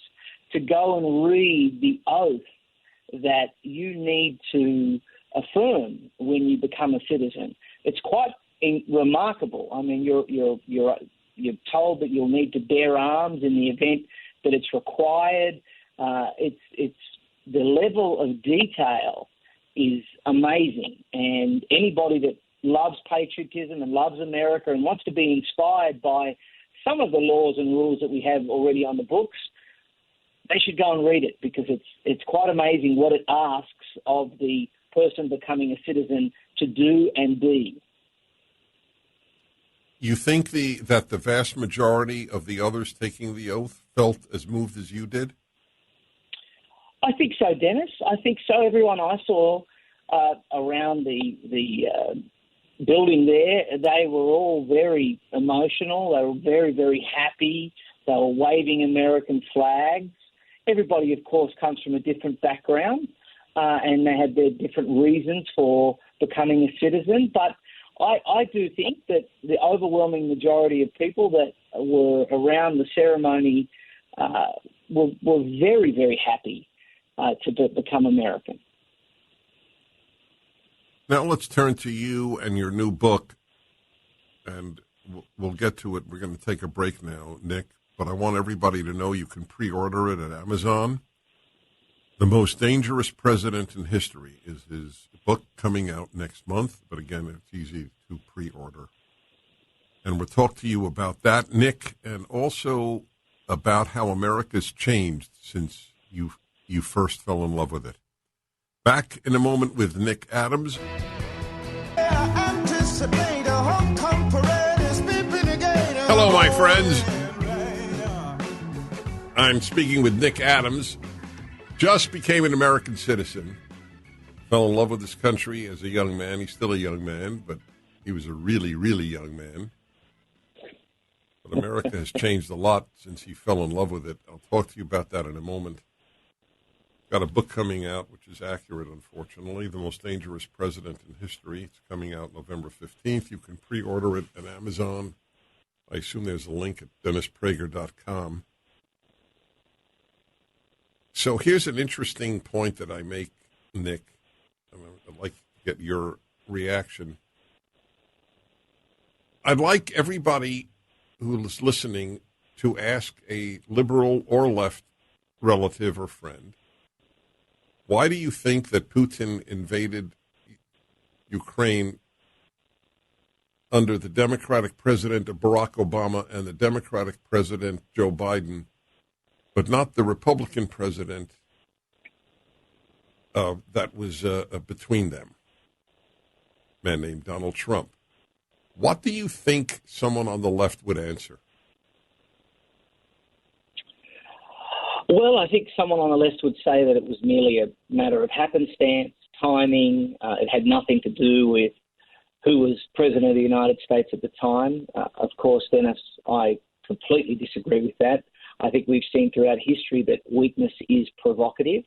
to go and read the oath that you need to affirm when you become a citizen. It's quite remarkable. I mean, you're told that you'll need to bear arms in the event that it's required. It's the level of detail is amazing, and anybody that loves patriotism and loves America and wants to be inspired by some of the laws and rules that we have already on the books, they should go and read it, because it's quite amazing what it asks of the person becoming a citizen to do and be. You think that the vast majority of the others taking the oath felt as moved as you did? I think so, Dennis. I think so. Everyone I saw around the building there, they were all very emotional. They were very, very happy. They were waving American flags. Everybody, of course, comes from a different background, and they had their different reasons for becoming a citizen. But I do think that the overwhelming majority of people that were around the ceremony were very, very happy to become American. Now let's turn to you and your new book, and we'll get to it. We're going to take a break now, Nick, but I want everybody to know you can pre-order it at Amazon. The Most Dangerous President in History is his book, coming out next month, but again, it's easy to pre-order. And we'll talk to you about that, Nick, and also about how America's changed since you first fell in love with it. Back in a moment with Nick Adams. Hello, my friends. I'm speaking with Nick Adams. Just became an American citizen. Fell in love with this country as a young man. He's still a young man, but he was a really, really young man. But America has changed a lot since he fell in love with it. I'll talk to you about that in a moment. Got a book coming out, which is accurate, unfortunately, The Most Dangerous President in History. It's coming out November 15th. You can pre-order it at Amazon. I assume there's a link at DennisPrager.com. So here's an interesting point that I make, Nick. I'd like to get your reaction. I'd like everybody who is listening to ask a liberal or left relative or friend, why do you think that Putin invaded Ukraine under the Democratic President Barack Obama and the Democratic President Joe Biden, but not the Republican president that was between them, a man named Donald Trump? What do you think someone on the left would answer? Well, I think someone on the left would say that it was merely a matter of happenstance, timing. It had nothing to do with who was president of the United States at the time. Of course, Dennis, I completely disagree with that. I think we've seen throughout history that weakness is provocative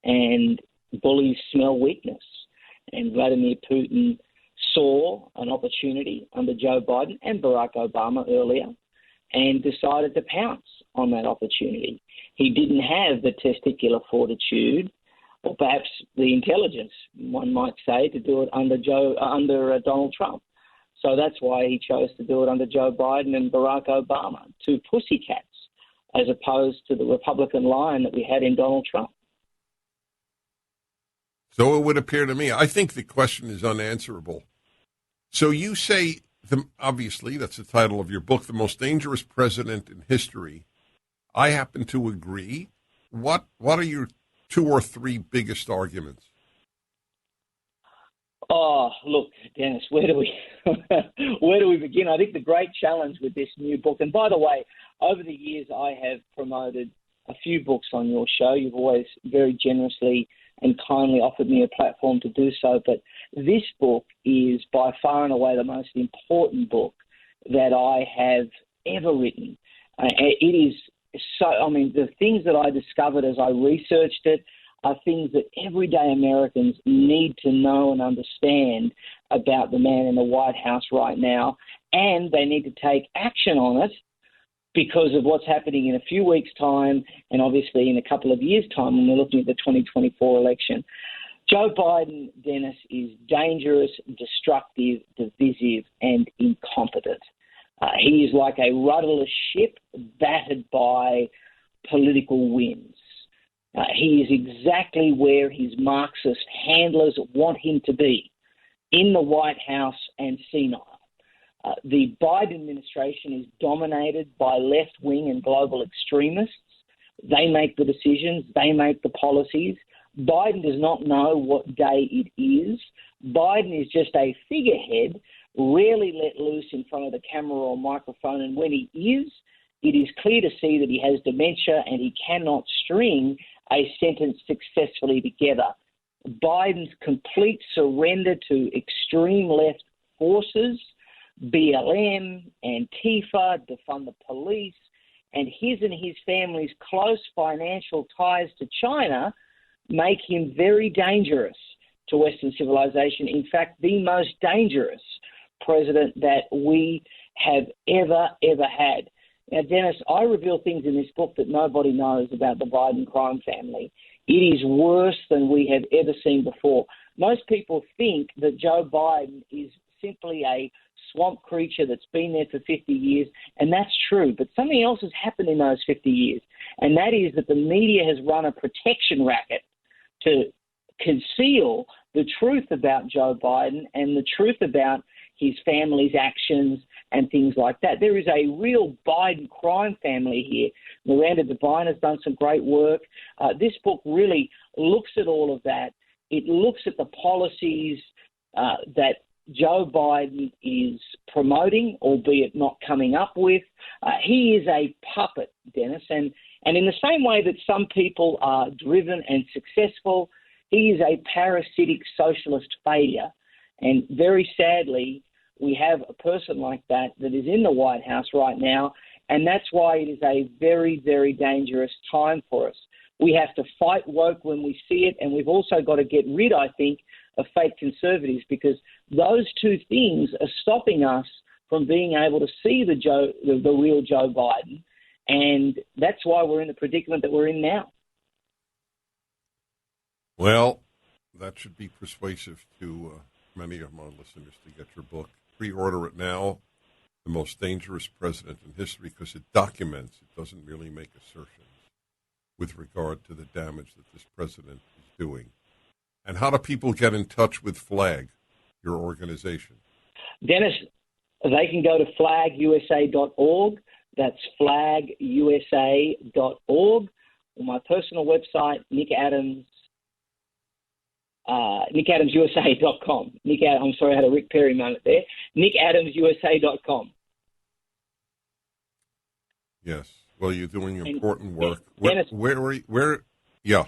and bullies smell weakness. And Vladimir Putin saw an opportunity under Joe Biden and Barack Obama earlier and decided to pounce on that opportunity. He didn't have the testicular fortitude, or perhaps the intelligence, one might say, to do it under Donald Trump. So that's why he chose to do it under Joe Biden and Barack Obama, two pussycats, as opposed to the Republican lion that we had in Donald Trump. So it would appear to me. I think the question is unanswerable. So you say, obviously, that's the title of your book, The Most Dangerous President in History. I happen to agree. What are your 2 or 3 biggest arguments? Oh, look, Dennis, where do we begin? I think the great challenge with this new book, and by the way, over the years I have promoted a few books on your show. You've always very generously and kindly offered me a platform to do so. But this book is by far and away the most important book that I have ever written. It is so, the things that I discovered as I researched it are things that everyday Americans need to know and understand about the man in the White House right now, and they need to take action on it because of what's happening in a few weeks' time and obviously in a couple of years' time when we're looking at the 2024 election. Joe Biden, Dennis, is dangerous, destructive, divisive, and incompetent. He is like a rudderless ship battered by political winds. He is exactly where his Marxist handlers want him to be, in the White House and senile. The Biden administration is dominated by left-wing and global extremists. They make the decisions. They make the policies. Biden does not know what day it is. Biden is just a figurehead, rarely let loose in front of the camera or microphone. And when he is, it is clear to see that he has dementia and he cannot string a sentence successfully together. Biden's complete surrender to extreme left forces, BLM, Antifa, defund the police, and his family's close financial ties to China make him very dangerous to Western civilization. In fact, the most dangerous president that we have ever had. Now, Dennis, I reveal things in this book that nobody knows about the Biden crime family. It is worse than we have ever seen before. Most people think that Joe Biden is simply a swamp creature that's been there for 50 years, and that's true. But something else has happened in those 50 years, and that is that the media has run a protection racket to conceal the truth about Joe Biden and the truth about his family's actions and things like that. There is a real Biden crime family here. Miranda Devine has done some great work. This book really looks at all of that. It looks at the policies that Joe Biden is promoting, albeit not coming up with. He is a puppet, Dennis, and in the same way that some people are driven and successful, he is a parasitic socialist failure. And very sadly, we have a person like that is in the White House right now, and that's why it is a very, very dangerous time for us. We have to fight woke when we see it, and we've also got to get rid, I think, of fake conservatives, because those two things are stopping us from being able to see the real Joe Biden, and that's why we're in the predicament that we're in now. Well, that should be persuasive to many of my listeners to get your book. Pre-order it now, The Most Dangerous President in History, because it documents, it doesn't really make assertions with regard to the damage that this president is doing. And how do people get in touch with FLAG, your organization? Dennis, they can go to flagusa.org. That's flagusa.org. Or my personal website, nickadamsusa.com. I'm sorry, I had a Rick Perry moment there. nickadamsusa.com. Yes. Well, you're doing important work. Dennis, Where? Yeah.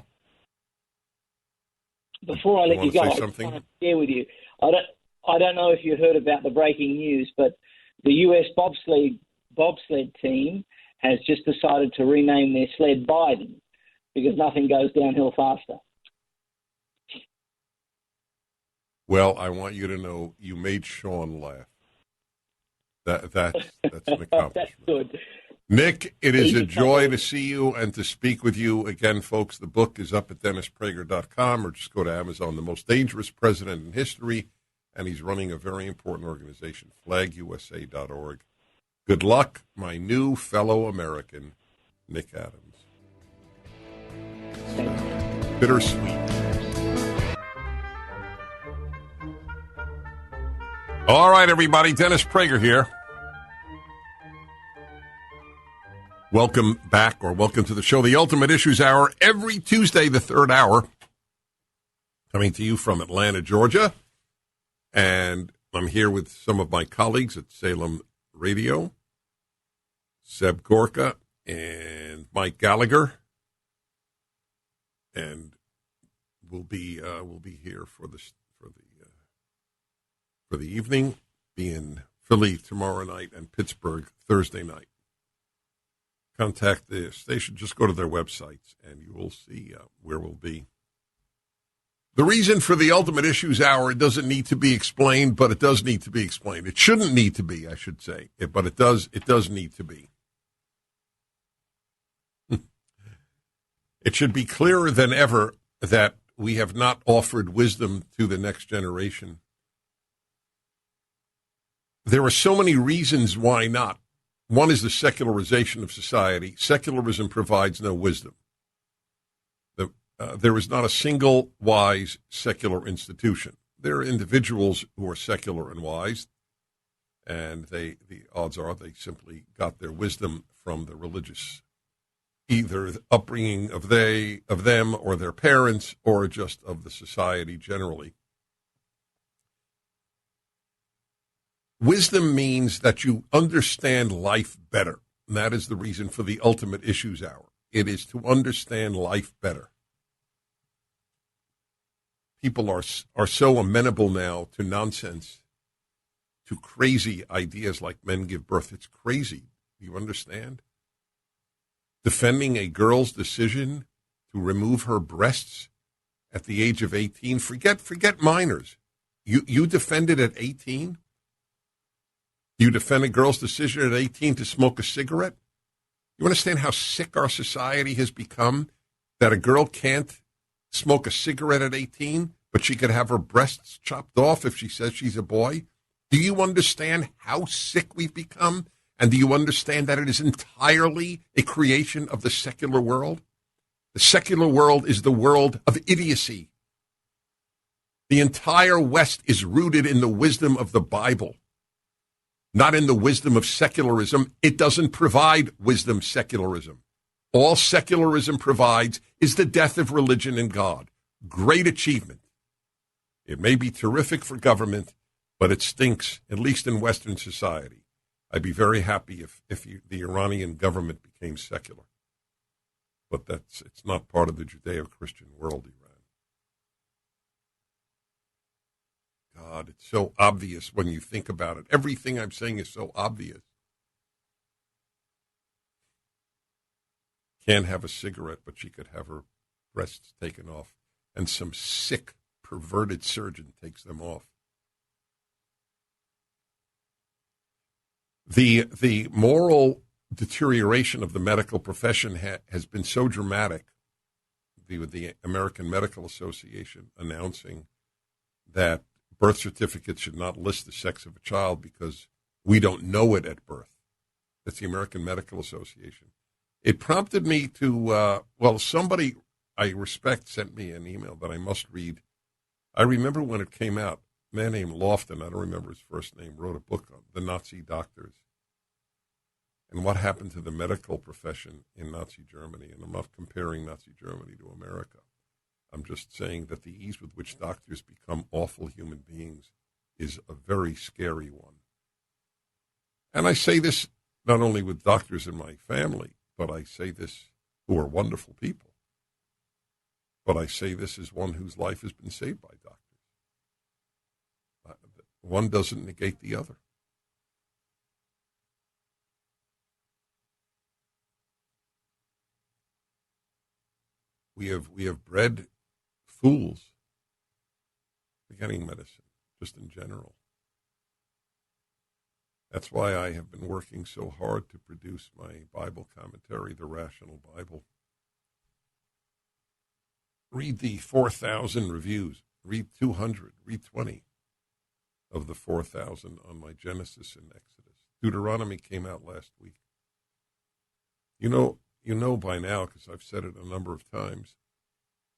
before I let you go, I something? want to share with you. I don't know if you heard about the breaking news, but the U.S. bobsled team has just decided to rename their sled Biden because nothing goes downhill faster. Well, I want you to know you made Sean laugh. That's an accomplishment. That's good. Nick, it is a joy to see you and to speak with you. Again, folks, the book is up at DennisPrager.com or just go to Amazon. The Most Dangerous President in History, and he's running a very important organization, flagusa.org. Good luck, my new fellow American, Nick Adams. Bittersweet. All right, everybody, Dennis Prager here. Welcome back, or welcome to the show, the Ultimate Issues Hour, every Tuesday, the third hour, coming to you from Atlanta, Georgia. And I'm here with some of my colleagues at Salem Radio, Seb Gorka and Mike Gallagher. And we'll be here for the evening, be in Philly tomorrow night and Pittsburgh Thursday night. Contact the station. Just go to their websites, and you will see where we'll be. The reason for the Ultimate Issues Hour, it doesn't need to be explained, but it does need to be explained. It shouldn't need to be, I should say, but it does need to be. It should be clearer than ever that we have not offered wisdom to the next generation. There are so many reasons why not. One is the secularization of society. Secularism provides no wisdom. There is not a single wise secular institution. There are individuals who are secular and wise, and the odds are they simply got their wisdom from the religious, either the upbringing of them or their parents, or just of the society generally. Wisdom means that you understand life better. And that is the reason for the Ultimate Issues Hour. It is to understand life better. People are so amenable now to nonsense, to crazy ideas like men give birth. It's crazy. Do you understand? Defending a girl's decision to remove her breasts at the age of 18. Forget minors. You defend it at 18? You defend a girl's decision at 18 to smoke a cigarette? You understand how sick our society has become? That a girl can't smoke a cigarette at 18, but she could have her breasts chopped off if she says she's a boy? Do you understand how sick we've become? And do you understand that it is entirely a creation of the secular world? The secular world is the world of idiocy. The entire West is rooted in the wisdom of the Bible, not in the wisdom of secularism. It doesn't provide wisdom, secularism. All secularism provides is the death of religion and God. Great achievement. It may be terrific for government, but it stinks, at least in Western society. I'd be very happy if the Iranian government became secular. But it's not part of the Judeo-Christian world, Iran. God, it's so obvious when you think about it. Everything I'm saying is so obvious. Can't have a cigarette, but she could have her breasts taken off, and some sick, perverted surgeon takes them off. The moral deterioration of the medical profession has been so dramatic. The American Medical Association announcing that birth certificates should not list the sex of a child because we don't know it at birth. That's the American Medical Association. It prompted me to, somebody I respect sent me an email that I must read. I remember when it came out, a man named Lofton, I don't remember his first name, wrote a book on the Nazi doctors and what happened to the medical profession in Nazi Germany. And I'm not comparing Nazi Germany to America. I'm just saying that the ease with which doctors become awful human beings is a very scary one. And I say this not only with doctors in my family, but I say this who are wonderful people. But I say this as one whose life has been saved by doctors. One doesn't negate the other. We have bred fools getting medicine, just in general. That's why I have been working so hard to produce my Bible commentary, The Rational Bible. Read the 4,000 reviews. Read 200. Read 20 of the 4,000 on my Genesis and Exodus. Deuteronomy came out last week. You know by now, because I've said it a number of times,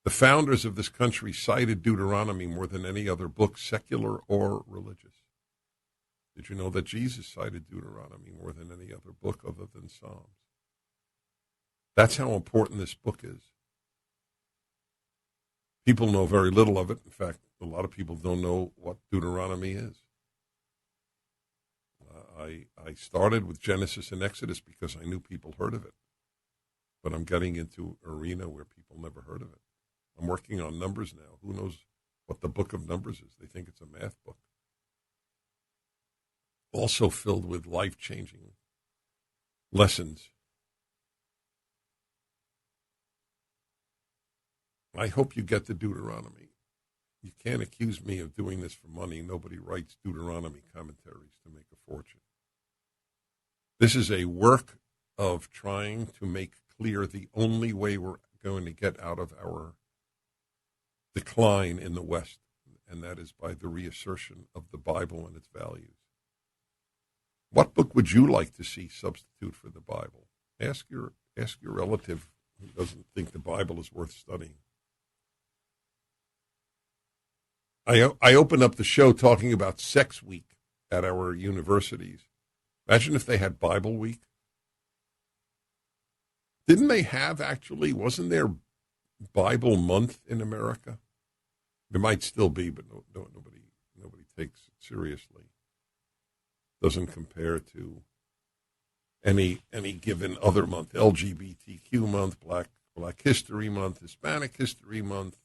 the founders of this country cited Deuteronomy more than any other book, secular or religious. Did you know that Jesus cited Deuteronomy more than any other book other than Psalms? That's how important this book is. People know very little of it. In fact, a lot of people don't know what Deuteronomy is. I started with Genesis and Exodus because I knew people heard of it. But I'm getting into an arena where people never heard of it. I'm working on Numbers now. Who knows what the book of Numbers is? They think it's a math book. Also filled with life-changing lessons. I hope you get the Deuteronomy. You can't accuse me of doing this for money. Nobody writes Deuteronomy commentaries to make a fortune. This is a work of trying to make clear the only way we're going to get out of our decline in the West, and that is by the reassertion of the Bible and its values. What book would you like to see substitute for the Bible? Ask your relative who doesn't think the Bible is worth studying. I opened up the show talking about Sex Week at our universities. Imagine if they had Bible Week. Didn't they have, actually, wasn't there Bible Month in America? There might still be, but nobody takes it seriously. Doesn't compare to any given other month. LGBTQ month, Black History Month, Hispanic History Month,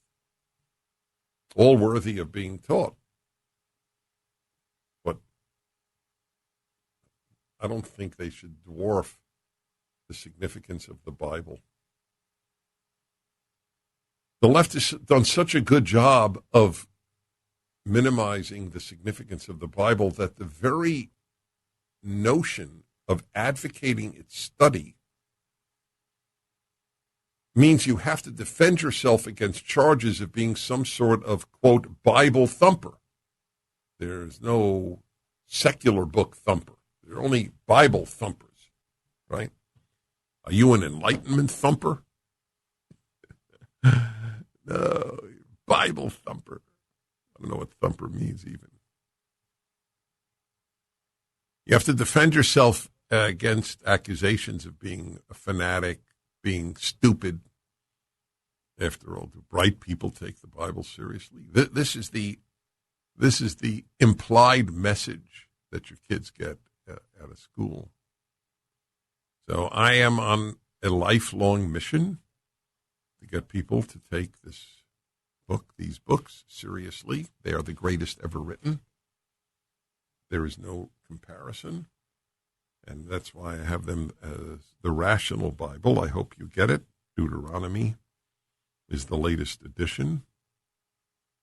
all worthy of being taught. But I don't think they should dwarf the significance of the Bible. The left has done such a good job of minimizing the significance of the Bible that the very notion of advocating its study means you have to defend yourself against charges of being some sort of, quote, Bible thumper. There's no secular book thumper. There are only Bible thumpers, right? Are you an Enlightenment thumper? No, Bible thumper. I don't know what thumper means even. You have to defend yourself against accusations of being a fanatic, being stupid. After all, do bright people take the Bible seriously? This is the implied message that your kids get out of school. So I am on a lifelong mission to get people to take these books seriously. They are the greatest ever written. There is no comparison. And that's why I have them as the Rational Bible. I hope you get it. Deuteronomy is the latest edition.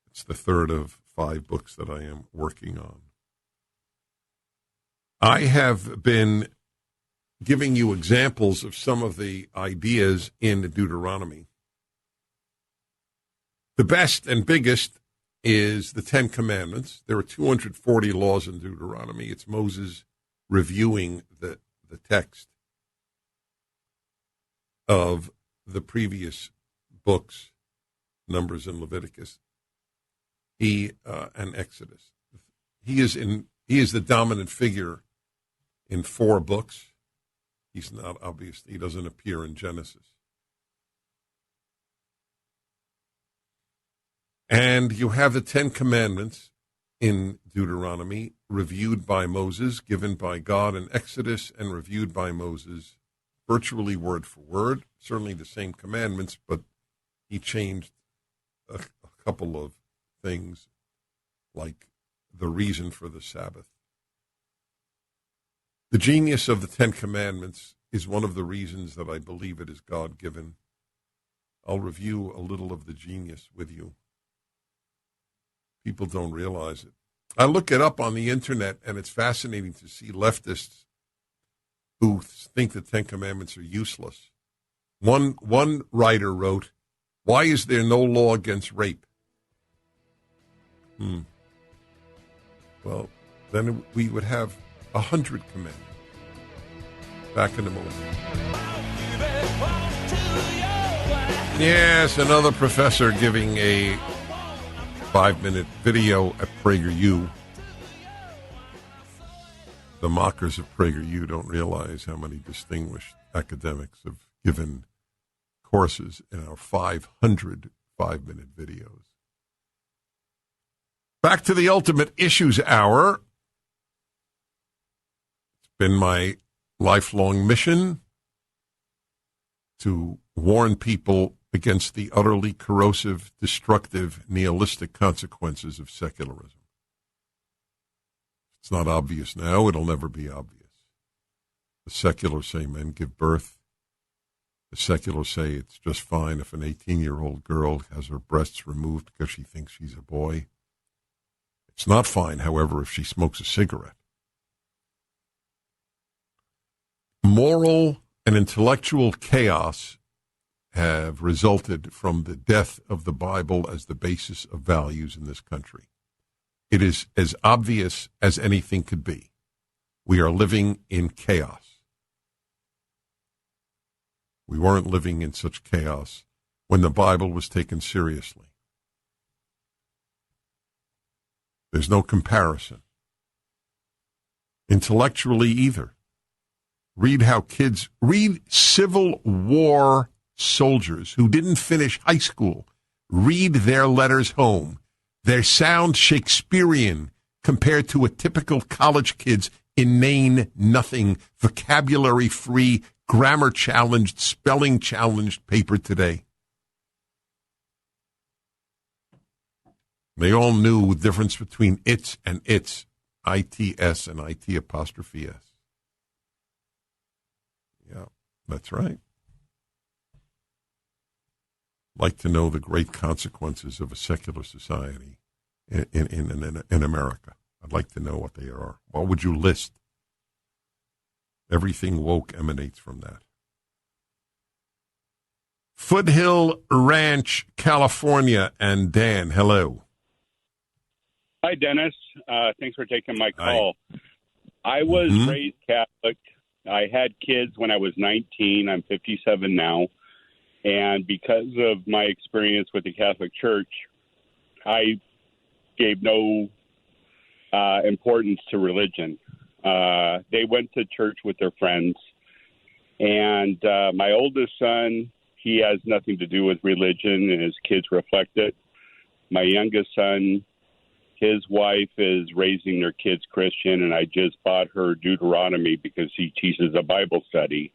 It's the third of 5 books that I am working on. I have been giving you examples of some of the ideas in Deuteronomy. The best and biggest is the 10 Commandments. There are 240 laws in Deuteronomy. It's Moses reviewing the text of the previous books, Numbers and Leviticus, and Exodus. He is the dominant figure in 4 books. He's not, obviously, he doesn't appear in Genesis. And you have the 10 Commandments in Deuteronomy, reviewed by Moses, given by God in Exodus, and reviewed by Moses, virtually word for word. Certainly the same commandments, but he changed a couple of things like the reason for the Sabbath. The genius of the Ten Commandments is one of the reasons that I believe it is God-given. I'll review a little of the genius with you. People don't realize it. I look it up on the internet, and it's fascinating to see leftists who think the Ten Commandments are useless. One writer wrote, "Why is there no law against rape?" Well, then we would have 100 commandments. Back in a moment. Yes, another professor giving a 5-minute video at PragerU. The mockers of PragerU don't realize how many distinguished academics have given courses in our 500 5-minute videos. Back to the Ultimate Issues Hour. It's been my lifelong mission to warn people against the utterly corrosive, destructive, nihilistic consequences of secularism. It's not obvious now. It'll never be obvious. The seculars say men give birth. The seculars say it's just fine if an 18-year-old girl has her breasts removed because she thinks she's a boy. It's not fine, however, if she smokes a cigarette. Moral and intellectual chaos have resulted from the death of the Bible as the basis of values in this country. It is as obvious as anything could be. We are living in chaos. We weren't living in such chaos when the Bible was taken seriously. There's no comparison. Intellectually either. Read Civil War soldiers who didn't finish high school. Read their letters home. They sound Shakespearean compared to a typical college kid's inane nothing, vocabulary-free, grammar-challenged, spelling-challenged paper today. They all knew the difference between its and its, I-T-S and I-T apostrophe S. Yeah, that's right. Like to know the great consequences of a secular society in America. I'd like to know what they are. What would you list? Everything woke emanates from that. Foothill Ranch, California, and Dan, hello. Hi, Dennis. Thanks for taking my call. Hi. I was raised Catholic. I had kids when I was 19. I'm 57 now. And because of my experience with the Catholic Church, I gave no importance to religion. They went to church with their friends. And my oldest son, he has nothing to do with religion, and his kids reflect it. My youngest son, his wife is raising their kids Christian, and I just bought her Deuteronomy because he teaches a Bible study.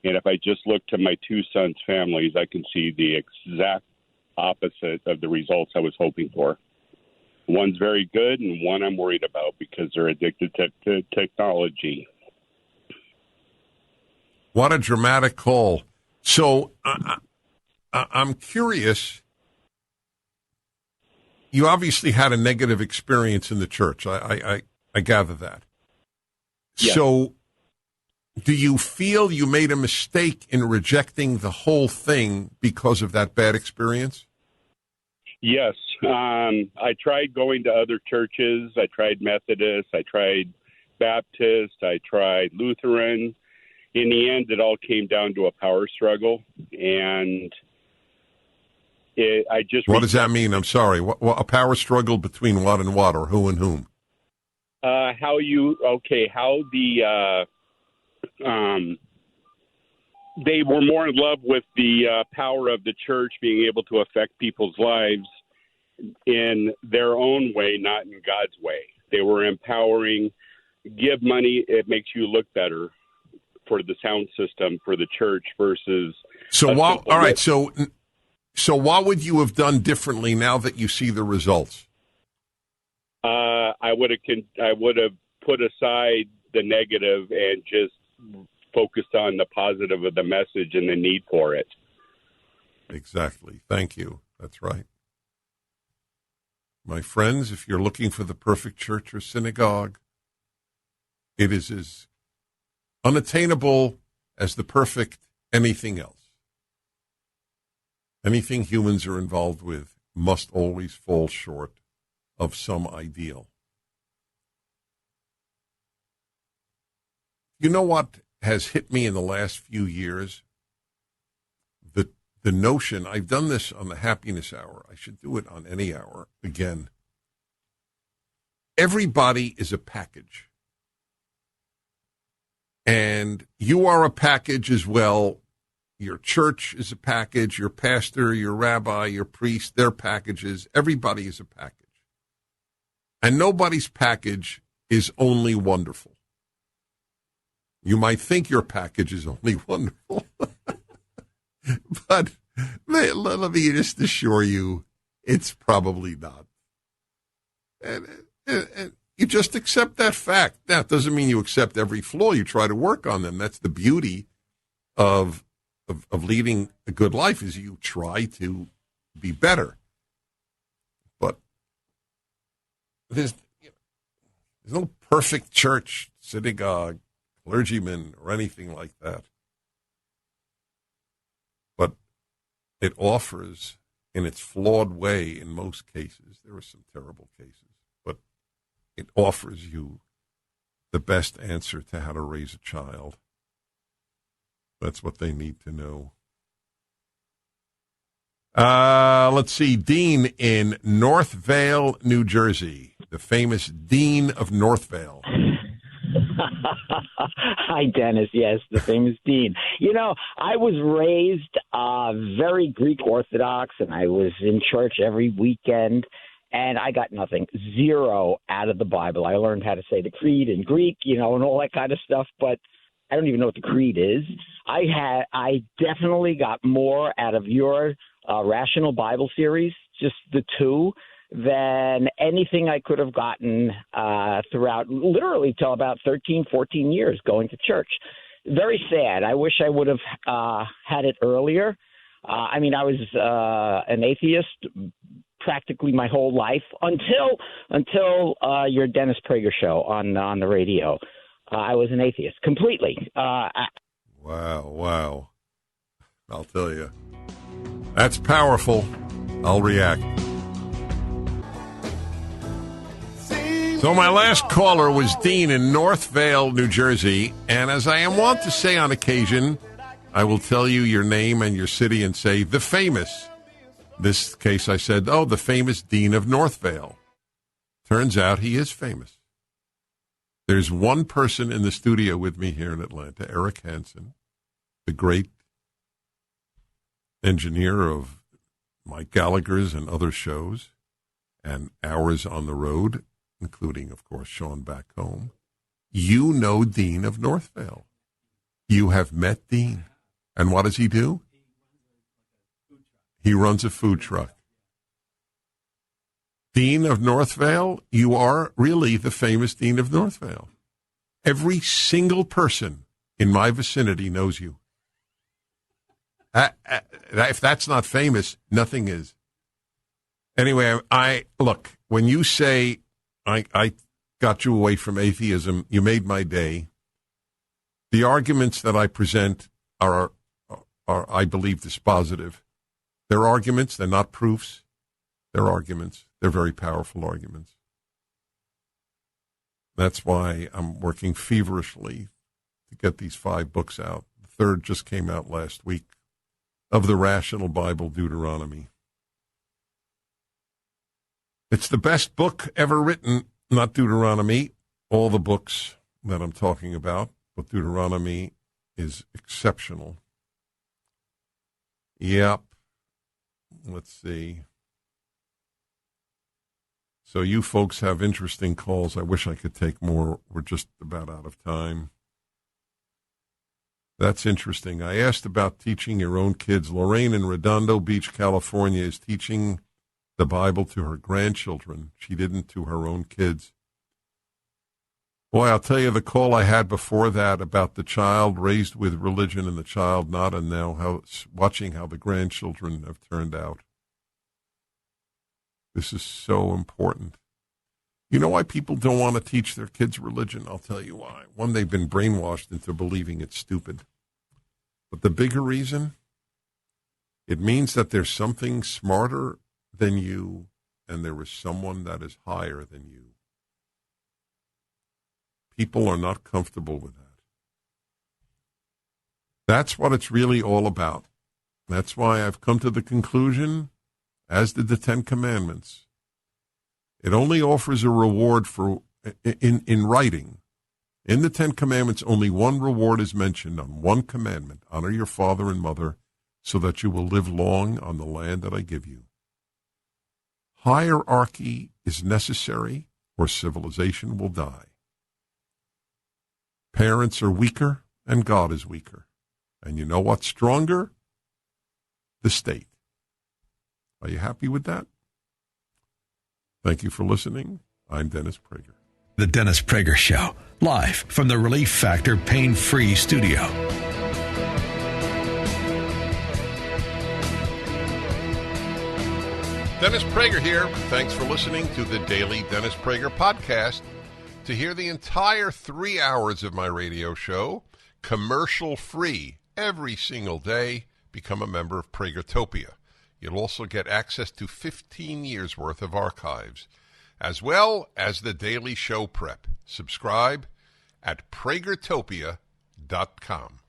And if I just look to my two sons' families, I can see the exact opposite of the results I was hoping for. One's very good, and one I'm worried about because they're addicted to technology. What a dramatic call. So I'm curious. You obviously had a negative experience in the church. I gather that. Yes. So do you feel you made a mistake in rejecting the whole thing because of that bad experience? Yes. I tried going to other churches. I tried Methodist. I tried Baptist. I tried Lutheran. In the end, it all came down to a power struggle. And What does that mean? I'm sorry. What, a power struggle between what and what, or who and whom? They were more in love with the power of the church being able to affect people's lives in their own way, not in God's way. They were empowering, give money, it makes you look better for the sound system for the church versus. So, all right. So So what would you have done differently now that you see the results? I would have put aside the negative and just focused on the positive of the message and the need for it. Exactly. Thank you. That's right. My friends, if you're looking for the perfect church or synagogue, it is as unattainable as the perfect anything else. Anything humans are involved with must always fall short of some ideal. You know what has hit me in the last few years? The notion, I've done this on the Happiness Hour. I should do it on any hour again. Everybody is a package. And you are a package as well. Your church is a package. Your pastor, your rabbi, your priest, they're packages. Everybody is a package. And nobody's package is only wonderful. You might think your package is only wonderful. But let me just assure you, it's probably not. And you just accept that fact. That doesn't mean you accept every flaw. You try to work on them. That's the beauty of leading a good life, is you try to be better. But there's no perfect church, synagogue, clergyman, or anything like that. But it offers, in its flawed way in most cases, there are some terrible cases, but it offers you the best answer to how to raise a child. That's what they need to know. Let's see. Dean in Northvale, New Jersey. The famous Dean of Northvale. Hi, Dennis. Yes, the famous Dean. You know, I was raised very Greek Orthodox, and I was in church every weekend, and I got nothing, zero out of the Bible. I learned how to say the creed in Greek, and all that kind of stuff, but I don't even know what the creed is. I definitely got more out of your Rational Bible series, just the two, than anything I could have gotten throughout, literally till about 13, 14 years going to church. Very sad. I wish I would have had it earlier. I was an atheist practically my whole life until your Dennis Prager show on the radio. I was an atheist completely. Wow. I'll tell you. That's powerful. I'll react. So my last caller was Dean in Northvale, New Jersey. And as I am wont to say on occasion, I will tell you your name and your city and say, the famous. This case I said, the famous Dean of Northvale. Turns out he is famous. There's one person in the studio with me here in Atlanta, Eric Hansen, the great engineer of Mike Gallagher's and other shows, and ours on the road, including, of course, Sean Back Home. You know Dean of Northvale. You have met Dean. And what does he do? He runs a food truck. Dean of Northvale, you are really the famous Dean of Northvale. Every single person in my vicinity knows you. If that's not famous, nothing is. Anyway, look, when you say I got you away from atheism, you made my day. The arguments that I present are I believe, dispositive. They're arguments. They're not proofs. They're arguments. They're very powerful arguments. That's why I'm working feverishly to get these 5 books out. The third just came out last week, of the Rational Bible, Deuteronomy. It's the best book ever written, not Deuteronomy, all the books that I'm talking about, but Deuteronomy is exceptional. Yep. Let's see. So you folks have interesting calls. I wish I could take more. We're just about out of time. That's interesting. I asked about teaching your own kids. Lorraine in Redondo Beach, California, is teaching the Bible to her grandchildren. She didn't to her own kids. Boy, I'll tell you, the call I had before that about the child raised with religion and the child not, and now watching how the grandchildren have turned out. This is so important. You know why people don't want to teach their kids religion? I'll tell you why. One, they've been brainwashed into believing it's stupid. But the bigger reason, it means that there's something smarter than you, and there is someone that is higher than you. People are not comfortable with that. That's what it's really all about. That's why I've come to the conclusion, as did the Ten Commandments, it only offers a reward for in writing. In the Ten Commandments, only one reward is mentioned on one commandment: honor your father and mother, so that you will live long on the land that I give you. Hierarchy is necessary, or civilization will die. Parents are weaker, and God is weaker. And you know what's stronger? The state. Are you happy with that? Thank you for listening. I'm Dennis Prager. The Dennis Prager Show, live from the Relief Factor Pain-Free Studio. Dennis Prager here. Thanks for listening to the Daily Dennis Prager Podcast. To hear the entire 3 hours of my radio show, commercial-free, every single day, become a member of Pragertopia. You'll also get access to 15 years' worth of archives, as well as the daily show prep. Subscribe at pragertopia.com.